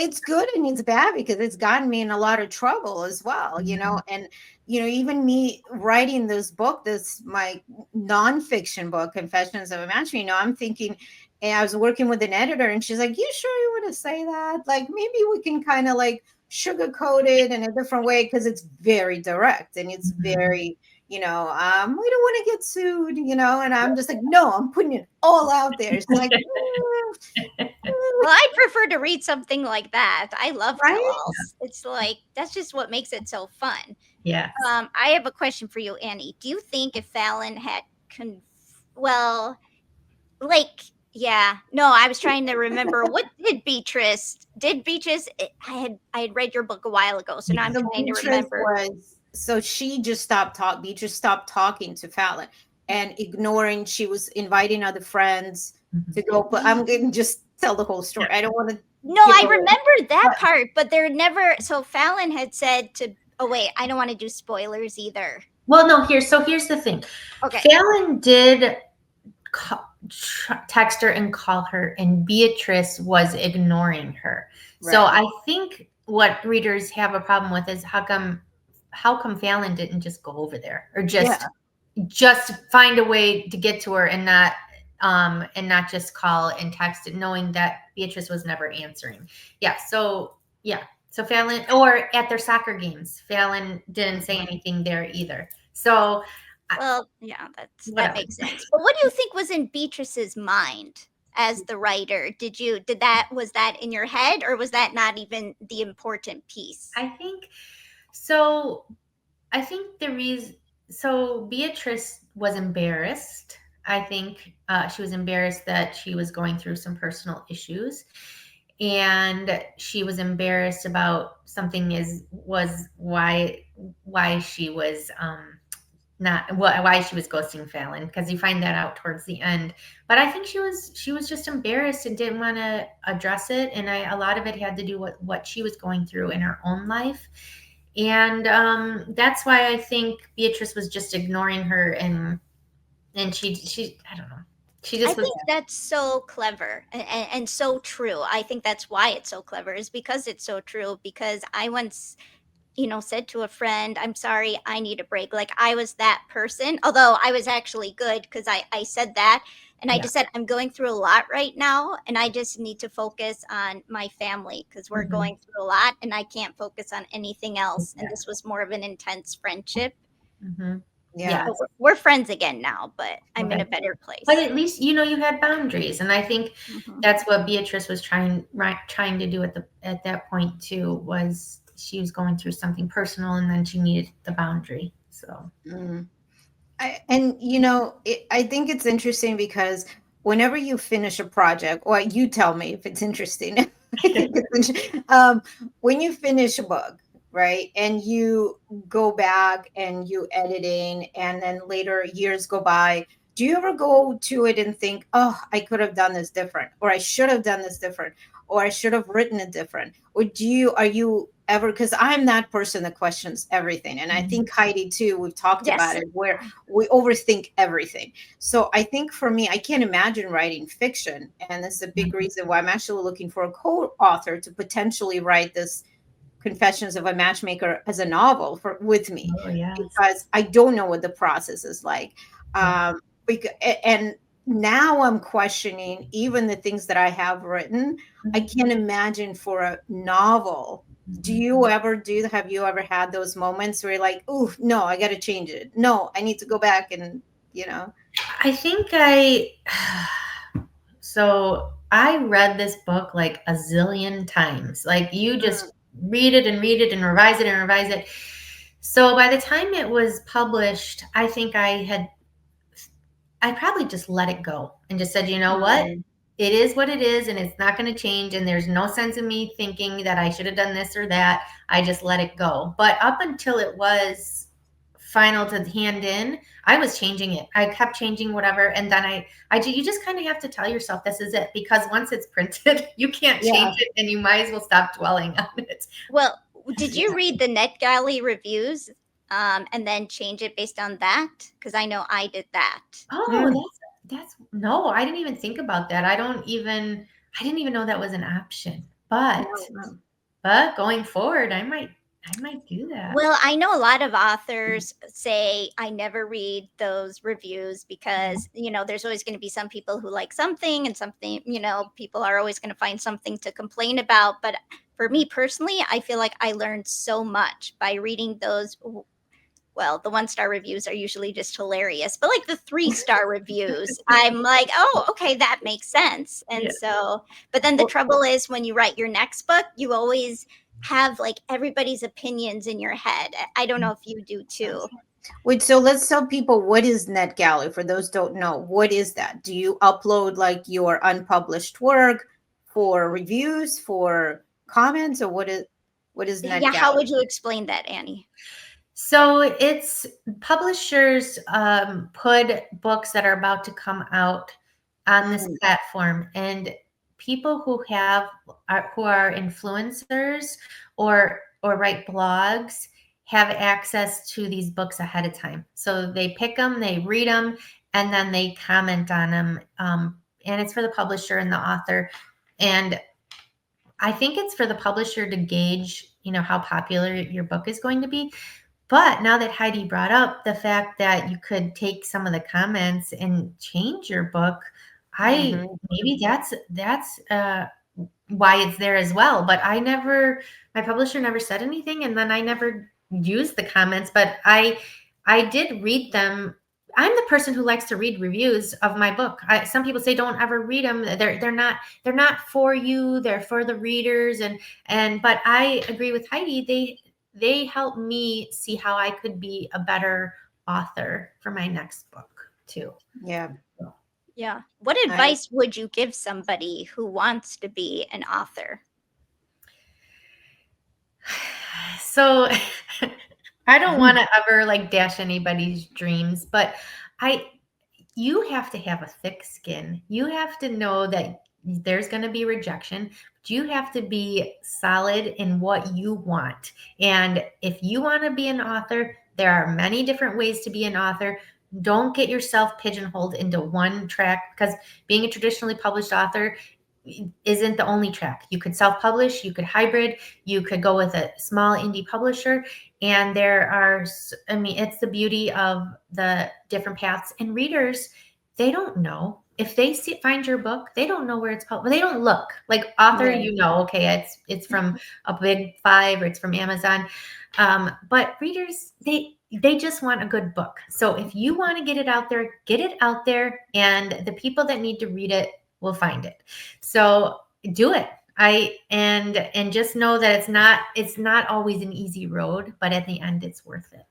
[SPEAKER 1] It's good and it's bad because it's gotten me in a lot of trouble as well, and even me writing this book, my nonfiction book, Confessions of a Matchmaker, I'm thinking, and I was working with an editor and she's like, you sure you want to say that? Like maybe we can kind of like sugarcoat it in a different way because it's very direct and it's very we don't want to get sued, and I'm just like, no, I'm putting it all out there. It's like,
[SPEAKER 3] well, I'd prefer to read something like that. I love tell-alls. It's like, that's just what makes it so fun.
[SPEAKER 2] Yeah.
[SPEAKER 3] I have a question for you, Annie. Do you think if Fallon had I was trying to remember what Beatrice, I had read your book a while ago, so now I'm trying to remember.
[SPEAKER 1] So she just stopped talking. Beatrice stopped talking to Fallon and ignoring. She was inviting other friends to go, but I'm going to just tell the whole story. I don't want to.
[SPEAKER 3] No, I remember that part, but there never. So Fallon had said to. Oh wait, I don't want to do spoilers either.
[SPEAKER 2] Well, no. Here's the thing.
[SPEAKER 3] Okay.
[SPEAKER 2] Fallon did text her and call her, and Beatrice was ignoring her. Right. So I think what readers have a problem with is how come Fallon didn't just go over there or just find a way to get to her and not just call and text it, knowing that Beatrice was never answering. So Fallon, or at their soccer games, Fallon didn't say anything there either. So
[SPEAKER 3] well, yeah, that makes sense. But what do you think was in Beatrice's mind as the writer? Was that in your head, or was that not even the important piece?
[SPEAKER 2] I think so. I think the reason, so Beatrice was embarrassed. I think she was embarrassed that she was going through some personal issues. and she was embarrassed about something was why she was not why she was ghosting Fallon, because you find that out towards the end. But I think she was just embarrassed and didn't want to address it, and a lot of it had to do with what she was going through in her own life, and that's why I think Beatrice was just ignoring her, and she I don't know, she
[SPEAKER 3] I
[SPEAKER 2] just was.
[SPEAKER 3] think that's so clever and so true. I think that's why it's so clever, is because it's so true. Because I once, said to a friend, I'm sorry, I need a break. Like I was that person, although I was actually good because I said that. And I
[SPEAKER 2] Yeah.
[SPEAKER 3] just said, I'm going through a lot right now. And I just need to focus on my family because we're
[SPEAKER 2] Mhm.
[SPEAKER 3] going through a lot and I can't focus on anything else. And
[SPEAKER 2] Exactly.
[SPEAKER 3] this was more of an intense friendship.
[SPEAKER 2] Mhm.
[SPEAKER 1] Yeah.
[SPEAKER 3] So we're friends again now, but I'm in
[SPEAKER 2] Okay.
[SPEAKER 3] a better
[SPEAKER 2] But
[SPEAKER 3] place.
[SPEAKER 2] at least you had boundaries, and I think
[SPEAKER 3] Mhm.
[SPEAKER 2] that's what Beatrice was trying to do at that point too. Was she was going through something personal, and then she needed the boundary. So
[SPEAKER 1] I think it's interesting because whenever you finish a project, or you tell me if it's interesting. I think it's interesting. When you finish a book, right, and you go back and you editing, and then later years go by, do you ever go to it and think, oh, I could have done this different, or I should have done this different, or I should have written it different? Or are you ever, because I'm that person that questions everything. And I think Heidi too, we've talked about
[SPEAKER 3] Yes.
[SPEAKER 1] it, where we overthink everything. So I think for me, I can't imagine writing fiction. And that's a big reason why I'm actually looking for a co-author to potentially write this Confessions of a Matchmaker as a novel with me,
[SPEAKER 2] oh yes,
[SPEAKER 1] because I don't know what the process is like.
[SPEAKER 2] yeah.
[SPEAKER 1] And now I'm questioning even the things that I have written. I can't imagine for a novel. Have you ever had those moments where you're like, oh, no, I got to change it. No, I need to go back and,
[SPEAKER 2] I think so I read this book like a zillion times. Like you just read it and read it and revise it and revise it. So by the time it was published, I think I probably just let it go and just said, you know what? It is what it is, and it's not going to change. And there's no sense in me thinking that I should have done this or that. I just let it go. But up until it was final to hand in, I was changing it. I kept changing whatever. And then you just kind of have to tell yourself this is it, because once it's printed, you can't change it, and you might as well stop dwelling on it.
[SPEAKER 3] Well, did you read the NetGalley reviews and then change it based on that? Because I know I did that.
[SPEAKER 2] Oh, that's no, I didn't even think about that. I didn't even know that was an option. But going forward, I might do that.
[SPEAKER 3] Well, I know a lot of authors say I never read those reviews because, there's always going to be some people who like something and something, people are always going to find something to complain about. But for me personally, I feel like I learned so much by reading those. Well, the 1-star reviews are usually just hilarious, but like the 3-star reviews, I'm like, oh, okay, that makes sense. And
[SPEAKER 2] Yeah.
[SPEAKER 3] so, but then the trouble is when you write your next book, you always have like everybody's opinions in your head. I don't know if you do too.
[SPEAKER 1] Wait, so let's tell people, what is NetGalley? For those don't know, what is that? Do you upload like your unpublished work for reviews, for comments, or what is
[SPEAKER 3] Yeah, how would
[SPEAKER 1] NetGalley?
[SPEAKER 3] you explain that, Annie?
[SPEAKER 2] So it's publishers put books that are about to come out on this platform, and people who are influencers or write blogs have access to these books ahead of time. So they pick them, they read them, and then they comment on them. And it's for the publisher and the author. And I think it's for the publisher to gauge, how popular your book is going to be. But now that Heidi brought up the fact that you could take some of the comments and change your book, maybe that's why it's there as well. But my publisher never said anything, and then I never used the comments, but I did read them. I'm the person who likes to read reviews of my book. Some people say don't ever read them. They're not for you. They're for the readers. But I agree with Heidi. They help me see how I could be a better author for my next book too.
[SPEAKER 1] Yeah.
[SPEAKER 3] Yeah. What advice would you give somebody who wants to be an author?
[SPEAKER 2] So I don't want to ever like dash anybody's dreams, but you have to have a thick skin. You have to know that there's going to be rejection, but you have to be solid in what you want. And if you want to be an author, there are many different ways to be an author. Don't get yourself pigeonholed into one track, because being a traditionally published author isn't the only track. You could self-publish, you could hybrid, you could go with a small indie publisher. And there are, I mean, it's the beauty of the different paths. And readers, they don't know. If they find your book, they don't know where it's published. They don't look. Like author, you know, okay, it's from a big five, or it's from Amazon. But readers, they just want a good book. So if you want to get it out there, and the people that need to read it will find it. So do it. And just know that it's not always an easy road, but at the end it's worth it.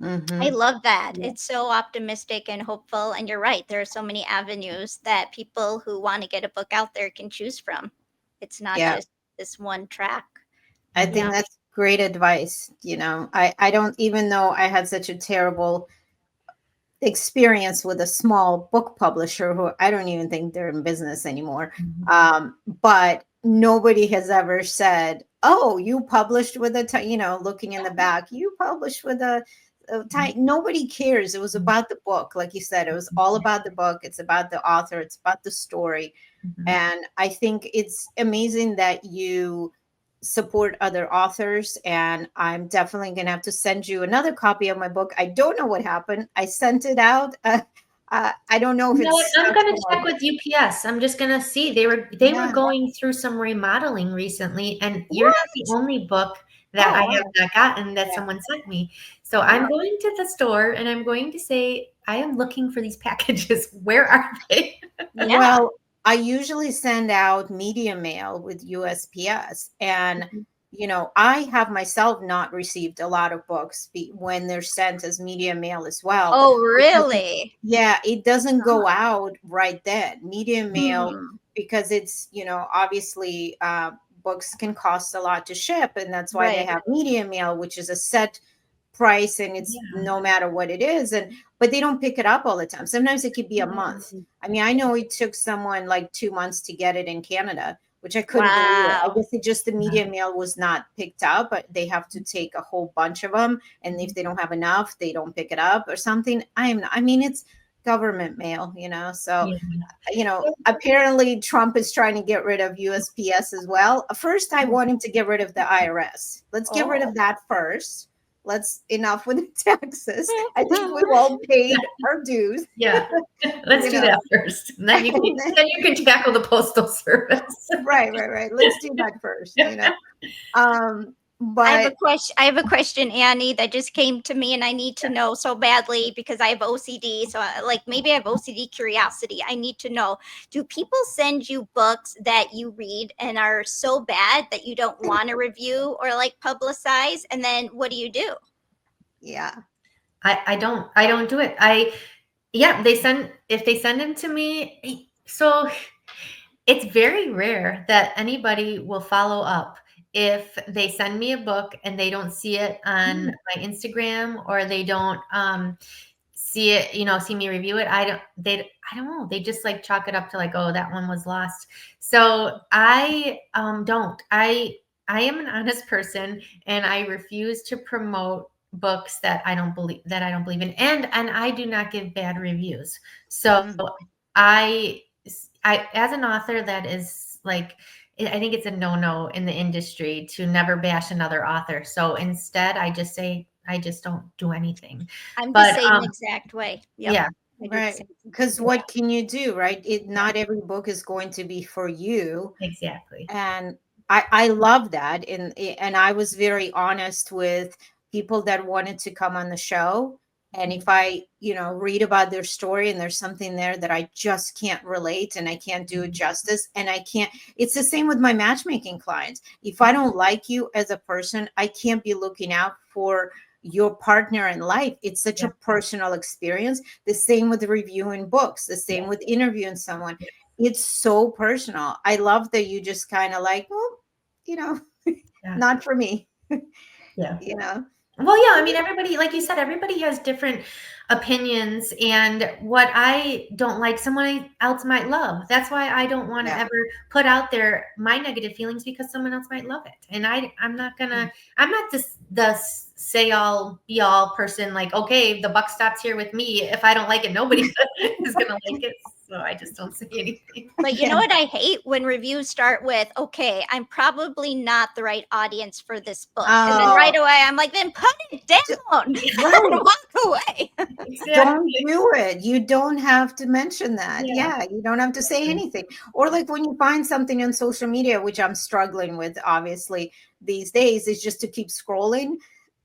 [SPEAKER 3] I love that. It's so optimistic and hopeful. And you're right. There are so many avenues that people who want to get a book out there can choose from. It's not just this one track.
[SPEAKER 1] I think that's great advice. You know, I don't, even though I had such a terrible experience with a small book publisher who I don't even think they're in business anymore. But nobody has ever said, oh, you published with a, looking in the back, you published with a nobody cares. It was about the book. Like you said, it was all about the book. It's about the author. It's about the story. And I think it's amazing that you support other authors, and I'm definitely going to have to send you another copy of my book. I don't know what happened. I sent it out. I don't know if it's.
[SPEAKER 2] I'm going to check with UPS. I'm just going to see. They were going through some remodeling recently, and you're not the only book that I have not gotten that someone sent me. So I'm going to the store and I'm going to say, I am looking for these packages. Where are they?
[SPEAKER 1] Well, I usually send out media mail with USPS, and I have myself not received a lot of books when they're sent as media mail as well.
[SPEAKER 3] Oh, really?
[SPEAKER 1] It doesn't go out right then. Media mail, because it's, obviously books can cost a lot to ship, and that's why they have media mail, which is a set price, and it's no matter what it is. But they don't pick it up all the time. Sometimes it could be a month. I mean, I know it took someone like 2 months to get it in Canada, which I couldn't believe. I guess the media mail was not picked up, but they have to take a whole bunch of them, and if they don't have enough, they don't pick it up or something. It's government mail, so apparently Trump is trying to get rid of USPS as well. First, I want him to get rid of the IRS. Let's get rid of that first. Enough with the taxes. I think we've all paid our dues.
[SPEAKER 2] Let's do that first. And then you can tackle the Postal Service.
[SPEAKER 1] Right. Let's do that first. But
[SPEAKER 3] I have a question, Annie, that just came to me, and I need to know so badly because I have OCD. So maybe I have OCD curiosity. I need to know, do people send you books that you read and are so bad that you don't want to review or publicize? And then what do you do?
[SPEAKER 2] I don't do it. If they send them to me. So it's very rare that anybody will follow up if they send me a book and they don't see it on my Instagram, or they don't see it, see me review it. I don't know. They just chalk it up to oh, that one was lost. So I don't. I am an honest person, and I refuse to promote books that I don't believe in, and I do not give bad reviews. So I as an author, that is I think it's a no in the industry to never bash another author. So instead, I just say I just don't do anything.
[SPEAKER 3] I'm the same exact way.
[SPEAKER 1] Yeah. Right. Because what can you do, right? Not every book is going to be for you.
[SPEAKER 2] Exactly.
[SPEAKER 1] And I love that. And I was very honest with people that wanted to come on the show. And if I, read about their story and there's something there that I just can't relate and I can't do it justice, and it's the same with my matchmaking clients. If I don't like you as a person, I can't be looking out for your partner in life. It's such a personal experience. The same with reviewing books, the same with interviewing someone. It's so personal. I love that you just kind of like, well, you know, not for me. You know?
[SPEAKER 2] Well, yeah, I mean, everybody, like you said, everybody has different opinions, and what I don't like, someone else might love. That's why I don't want to ever put out there my negative feelings, because someone else might love it. And I'm not just the say all be all person, like, okay, the buck stops here with me. If I don't like it, nobody is going to like it. So I just don't say anything.
[SPEAKER 3] But you know what I hate? When reviews start with, okay, I'm probably not the right audience for this book. And then right away, I'm like, then put it down. Walk away.
[SPEAKER 1] Don't do it. You don't have to mention that. Yeah, you don't have to say anything. Or like when you find something on social media, which I'm struggling with, obviously, these days, is just to keep scrolling.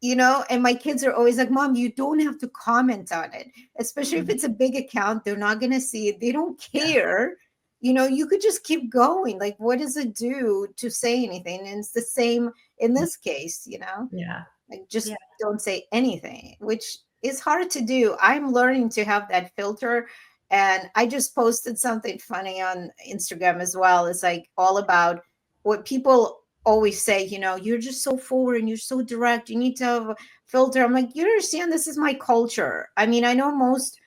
[SPEAKER 1] And my kids are always like, Mom, you don't have to comment on it, especially if it's a big account. They're not going to see it. They don't care. You could just keep going. Like, what does it do to say anything? And it's the same in this case, like just don't say anything, which is hard to do. I'm learning to have that filter. And I just posted something funny on Instagram as well. It's like all about what people always say, you're just so forward and you're so direct. You need to have a filter. I'm like, you understand, this is my culture. I mean, I know most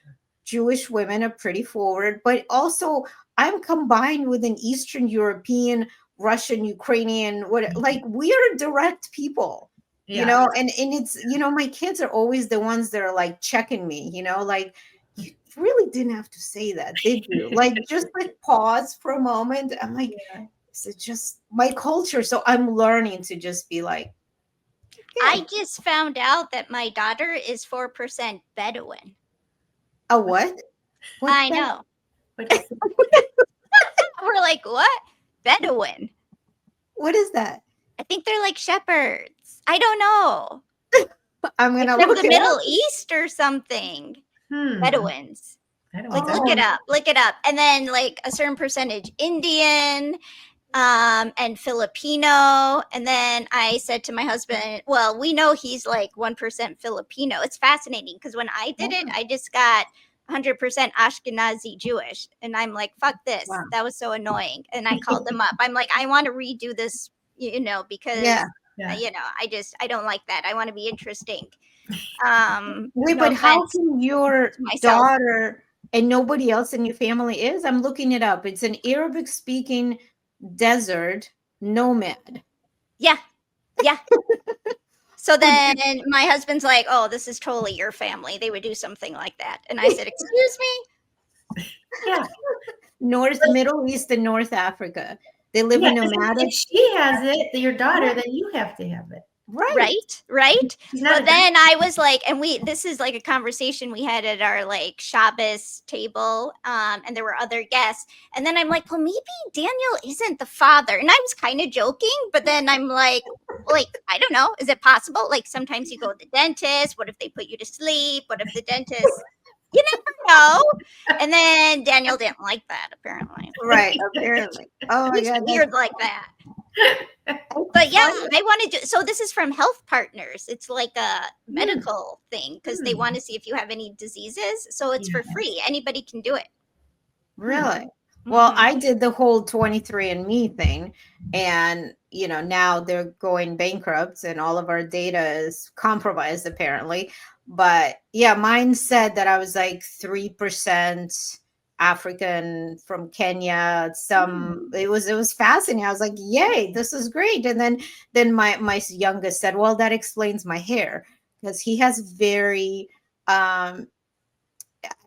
[SPEAKER 1] Jewish women are pretty forward, but also I'm combined with an Eastern European, Russian, Ukrainian, like we are direct people, and it's, my kids are always the ones that are like checking me, like, you really didn't have to say that, did you? Like, just like pause for a moment. I'm like, it's just my culture. So I'm learning to just be like,
[SPEAKER 3] I just found out that my daughter is 4% Bedouin.
[SPEAKER 1] A what?
[SPEAKER 3] I know. We're like, what? Bedouin.
[SPEAKER 1] What is that?
[SPEAKER 3] I think they're like shepherds. I don't know.
[SPEAKER 1] I'm gonna
[SPEAKER 3] look
[SPEAKER 1] look
[SPEAKER 3] the Middle East or something. Bedouins. Like, look it up. And then like a certain percentage Indian, and Filipino. And then I said to my husband, well, we know he's like 1% Filipino. It's fascinating because when I did it, I just got 100% Ashkenazi Jewish. And I'm like, fuck this. Wow. That was so annoying. And I called them up. I'm like, I want to redo this, because, I don't like that. I want to be interesting.
[SPEAKER 1] Wait, but how can your daughter and nobody else in your family is? I'm looking it up. It's an Arabic speaking desert nomad.
[SPEAKER 3] Yeah. So then my husband's like, oh, this is totally your family. They would do something like that. And I said, excuse me?
[SPEAKER 2] Yeah.
[SPEAKER 1] Middle East and North Africa. They live in nomadic.
[SPEAKER 2] If she has it, your daughter, then you have to have it.
[SPEAKER 3] Right. But then I was like, and this is like a conversation we had at our like Shabbos table, and there were other guests. And then I'm like, well, maybe Daniel isn't the father. And I was kind of joking, but then I'm like, I don't know. Is it possible? Like sometimes you go to the dentist. What if they put you to sleep? What if the dentist, you never know. And then Daniel didn't like that, apparently.
[SPEAKER 1] Right, apparently. Oh my God.
[SPEAKER 3] Weird like that. But yeah, I wanted to. So this is from Health Partners. It's like a medical thing because they want to see if you have any diseases. So it's for free. Anybody can do it.
[SPEAKER 1] Really? Well, I did the whole 23andMe thing, and now they're going bankrupt, and all of our data is compromised apparently. But yeah, mine said that I was like 3%. African from Kenya. It was fascinating. I was like, yay, this is great. And then my youngest said, well, that explains my hair, because he has very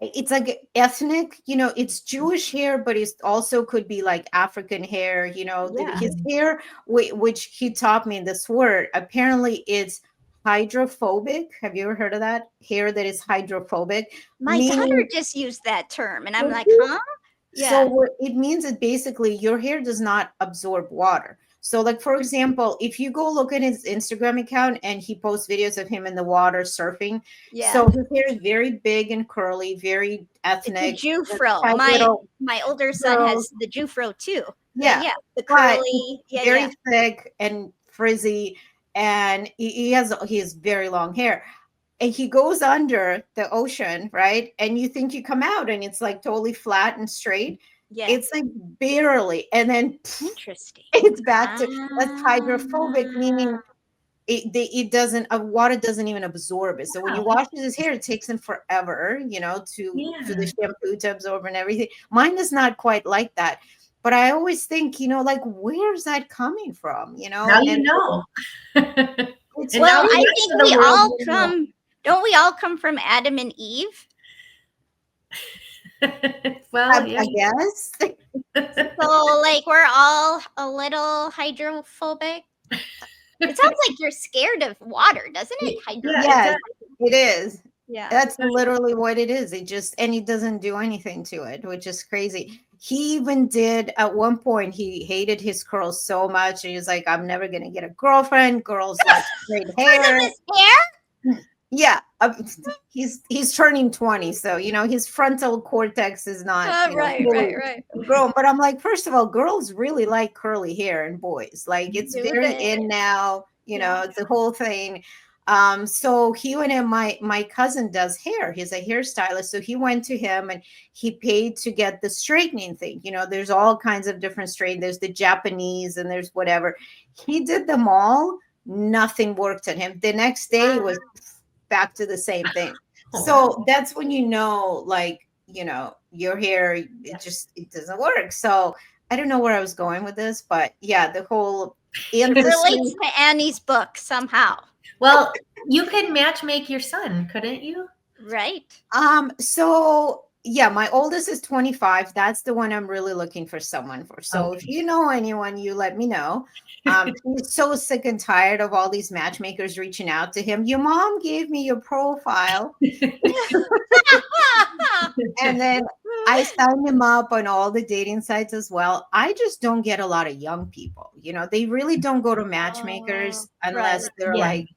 [SPEAKER 1] it's like ethnic, it's Jewish hair, but it also could be like African hair, his hair, which he taught me this word, apparently it's hydrophobic. Have you ever heard of that? Hair that is hydrophobic.
[SPEAKER 3] My daughter just used that term, and I'm like, huh?
[SPEAKER 1] Yeah. So it means that basically your hair does not absorb water. So like, for example, if you go look at his Instagram account and he posts videos of him in the water surfing. Yeah. So his hair is very big and curly, very ethnic.
[SPEAKER 3] It's a Jufro. My older son has the Jufro too.
[SPEAKER 1] Yeah.
[SPEAKER 3] The curly.
[SPEAKER 1] Very thick and frizzy. and he has very long hair, and he goes under the ocean, right? And you think you come out and it's like totally flat and straight.
[SPEAKER 3] Yeah.
[SPEAKER 1] It's like barely, and then
[SPEAKER 3] Interesting.
[SPEAKER 1] it's back to that's hydrophobic, meaning it doesn't water doesn't even absorb it. So when you
[SPEAKER 2] Wow.
[SPEAKER 1] wash his hair, it takes him forever, for the
[SPEAKER 2] Yeah.
[SPEAKER 1] shampoo to absorb and everything. Mine is not quite like that. But I always think, like, where's that coming from?
[SPEAKER 2] Now you
[SPEAKER 1] And
[SPEAKER 2] know.
[SPEAKER 1] it's
[SPEAKER 2] And now
[SPEAKER 3] Well,
[SPEAKER 2] the
[SPEAKER 3] I
[SPEAKER 2] rest
[SPEAKER 3] think
[SPEAKER 2] of the
[SPEAKER 3] we
[SPEAKER 2] world
[SPEAKER 3] all
[SPEAKER 2] will know.
[SPEAKER 3] come. Don't we all come from Adam and Eve?
[SPEAKER 2] Well, yeah.
[SPEAKER 1] I guess.
[SPEAKER 3] So, like, we're all a little hydrophobic. It sounds like you're scared of water, doesn't it?
[SPEAKER 2] Yeah, it
[SPEAKER 1] Yes,
[SPEAKER 2] does.
[SPEAKER 1] it is.
[SPEAKER 3] Yeah.
[SPEAKER 1] That's literally what it is. And he doesn't do anything to it, which is crazy. He even did at one point, he hated his curls so much. He was like, I'm never going to get a girlfriend. Girls like straight
[SPEAKER 3] Because
[SPEAKER 1] hair.
[SPEAKER 3] of his hair?
[SPEAKER 1] Yeah. He's turning 20. So, his frontal cortex is not,
[SPEAKER 3] Right.
[SPEAKER 1] fully grown. But I'm like, first of all, girls really like curly hair in boys. Like, it's
[SPEAKER 3] Do
[SPEAKER 1] very
[SPEAKER 3] they?
[SPEAKER 1] in now,
[SPEAKER 3] Yeah.
[SPEAKER 1] it's the whole thing. So he went in, my cousin does hair. He's a hairstylist. So he went to him and he paid to get the straightening thing. There's all kinds of different strain. There's the Japanese and there's whatever. He did them all. Nothing worked on him. The next day was back to the same thing. So that's when like, your hair, it doesn't work. So I don't know where I was going with this, but yeah, the whole
[SPEAKER 3] It relates to Annie's book somehow.
[SPEAKER 2] Well, you could match make your son, couldn't you?
[SPEAKER 3] Right.
[SPEAKER 1] So yeah, my oldest is 25. That's the one I'm really looking for someone for. So if you know anyone, you let me know. He's so sick and tired of all these matchmakers reaching out to him. Your mom gave me your profile. And then I signed him up on all the dating sites as well. I just don't get a lot of young people. They really don't go to matchmakers unless they're like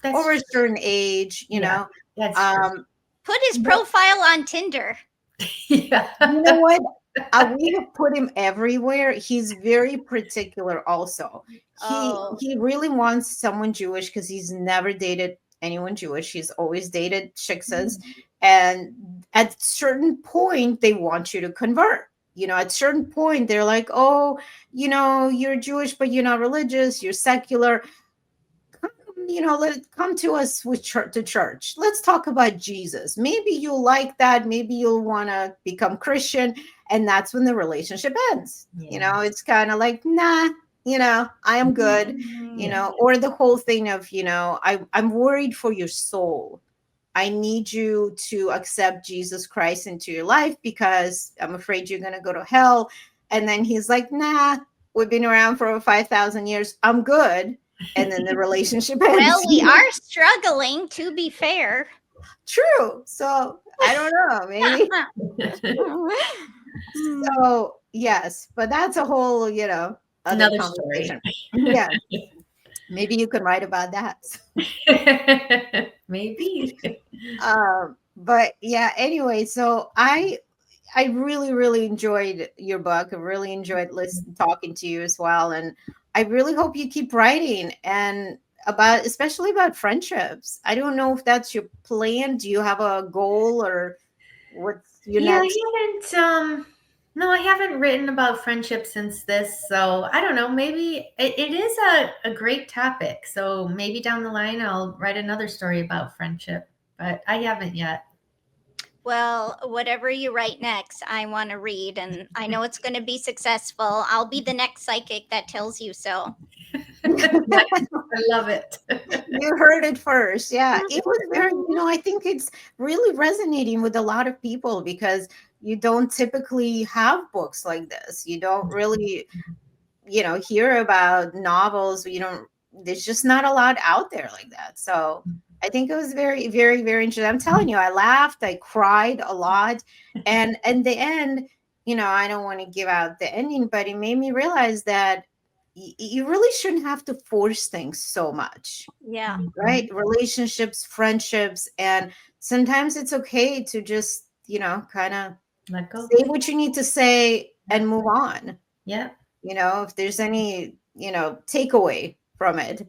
[SPEAKER 1] over a certain age,
[SPEAKER 2] That's true.
[SPEAKER 3] Put his profile on Tinder.
[SPEAKER 2] Yeah.
[SPEAKER 1] You know what? We have put him everywhere. He's very particular also. He really wants someone Jewish because he's never dated anyone Jewish. He's always dated shiksas. And at certain point, they want you to convert. At certain point, they're like, oh, you're Jewish, but you're not religious. You're secular. Come to us with to church. Let's talk about Jesus. Maybe you'll like that. Maybe you'll want to become Christian. And that's when the relationship ends. It's kind of like, nah, I am good, or the whole thing of, I'm worried for your soul. I need you to accept Jesus Christ into your life because I'm afraid you're going to go to hell. And then he's like, nah, we've been around for over 5,000 years. I'm good. And then the relationship ends.
[SPEAKER 3] Well, we are struggling, to be fair.
[SPEAKER 1] True. So I don't know, maybe. So yes, but that's a whole, other
[SPEAKER 2] Another
[SPEAKER 1] conversation.
[SPEAKER 2] story.
[SPEAKER 1] Yeah. Maybe you can write about that.
[SPEAKER 2] Maybe.
[SPEAKER 1] But yeah, anyway, so I really, really enjoyed your book. I really enjoyed talking to you as well. And I really hope you keep writing and especially about friendships. I don't know if that's your plan. Do you have a goal or what's your next?
[SPEAKER 2] No, I haven't written about friendship since this. So I don't know, maybe it is a great topic. So maybe down the line, I'll write another story about friendship, but I haven't yet.
[SPEAKER 3] Well, whatever you write next, I want to read, and I know it's going to be successful. I'll be the next psychic that tells you so.
[SPEAKER 2] I love it.
[SPEAKER 1] You heard it first. Yeah. It was very, I think it's really resonating with a lot of people because you don't typically have books like this. You don't really, hear about novels. There's just not a lot out there like that. So I think it was very, very, very interesting. I'm telling you, I laughed, I cried a lot. And in the end, I don't want to give out the ending, but it made me realize that you really shouldn't have to force things so much.
[SPEAKER 3] Yeah.
[SPEAKER 1] Right? Relationships, friendships, and sometimes it's okay to just, kind of
[SPEAKER 2] let go.
[SPEAKER 1] Say what you need to say and move on.
[SPEAKER 2] Yeah.
[SPEAKER 1] If there's any, takeaway from it.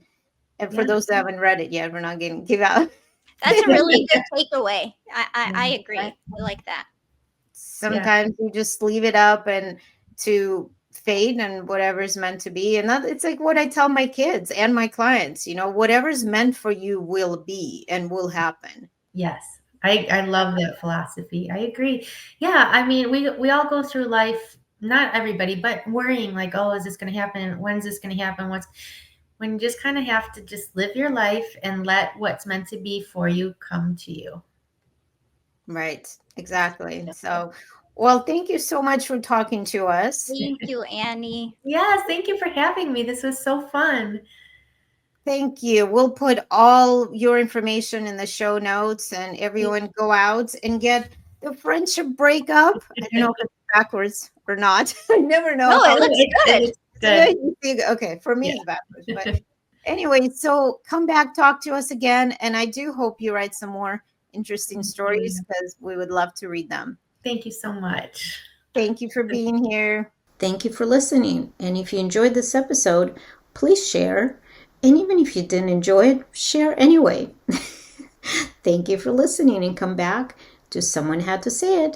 [SPEAKER 1] And for those that haven't read it yet, we're not going to give out.
[SPEAKER 3] That's a really good takeaway. I agree. I like that.
[SPEAKER 1] Sometimes you just leave it up and to fate and whatever's meant to be. And it's like what I tell my kids and my clients, whatever's meant for you will be and will happen.
[SPEAKER 2] Yes. I love that philosophy. I agree. Yeah. I mean, we all go through life, not everybody, but worrying like, oh, is this going to happen? When's this going to happen? When you just kind of have to just live your life and let what's meant to be for you come to you.
[SPEAKER 1] Right. Exactly. So, well, thank you so much for talking to us.
[SPEAKER 3] Thank you, Annie.
[SPEAKER 2] Yes. Thank you for having me. This was so fun.
[SPEAKER 1] Thank you. We'll put all your information in the show notes, and everyone go out and get the Friendship Breakup. I don't know if it's backwards or not. I never know.
[SPEAKER 3] No, it looks good.
[SPEAKER 2] Good.
[SPEAKER 1] Okay, for me, backwards. But anyway, so come back, talk to us again. And I do hope you write some more interesting stories because we would love to read them.
[SPEAKER 2] Thank you so much.
[SPEAKER 1] Thank you for being here. Thank you for listening. And if you enjoyed this episode, please share. And even if you didn't enjoy it, share anyway. Thank you for listening, and come back to Someone Had to Say It.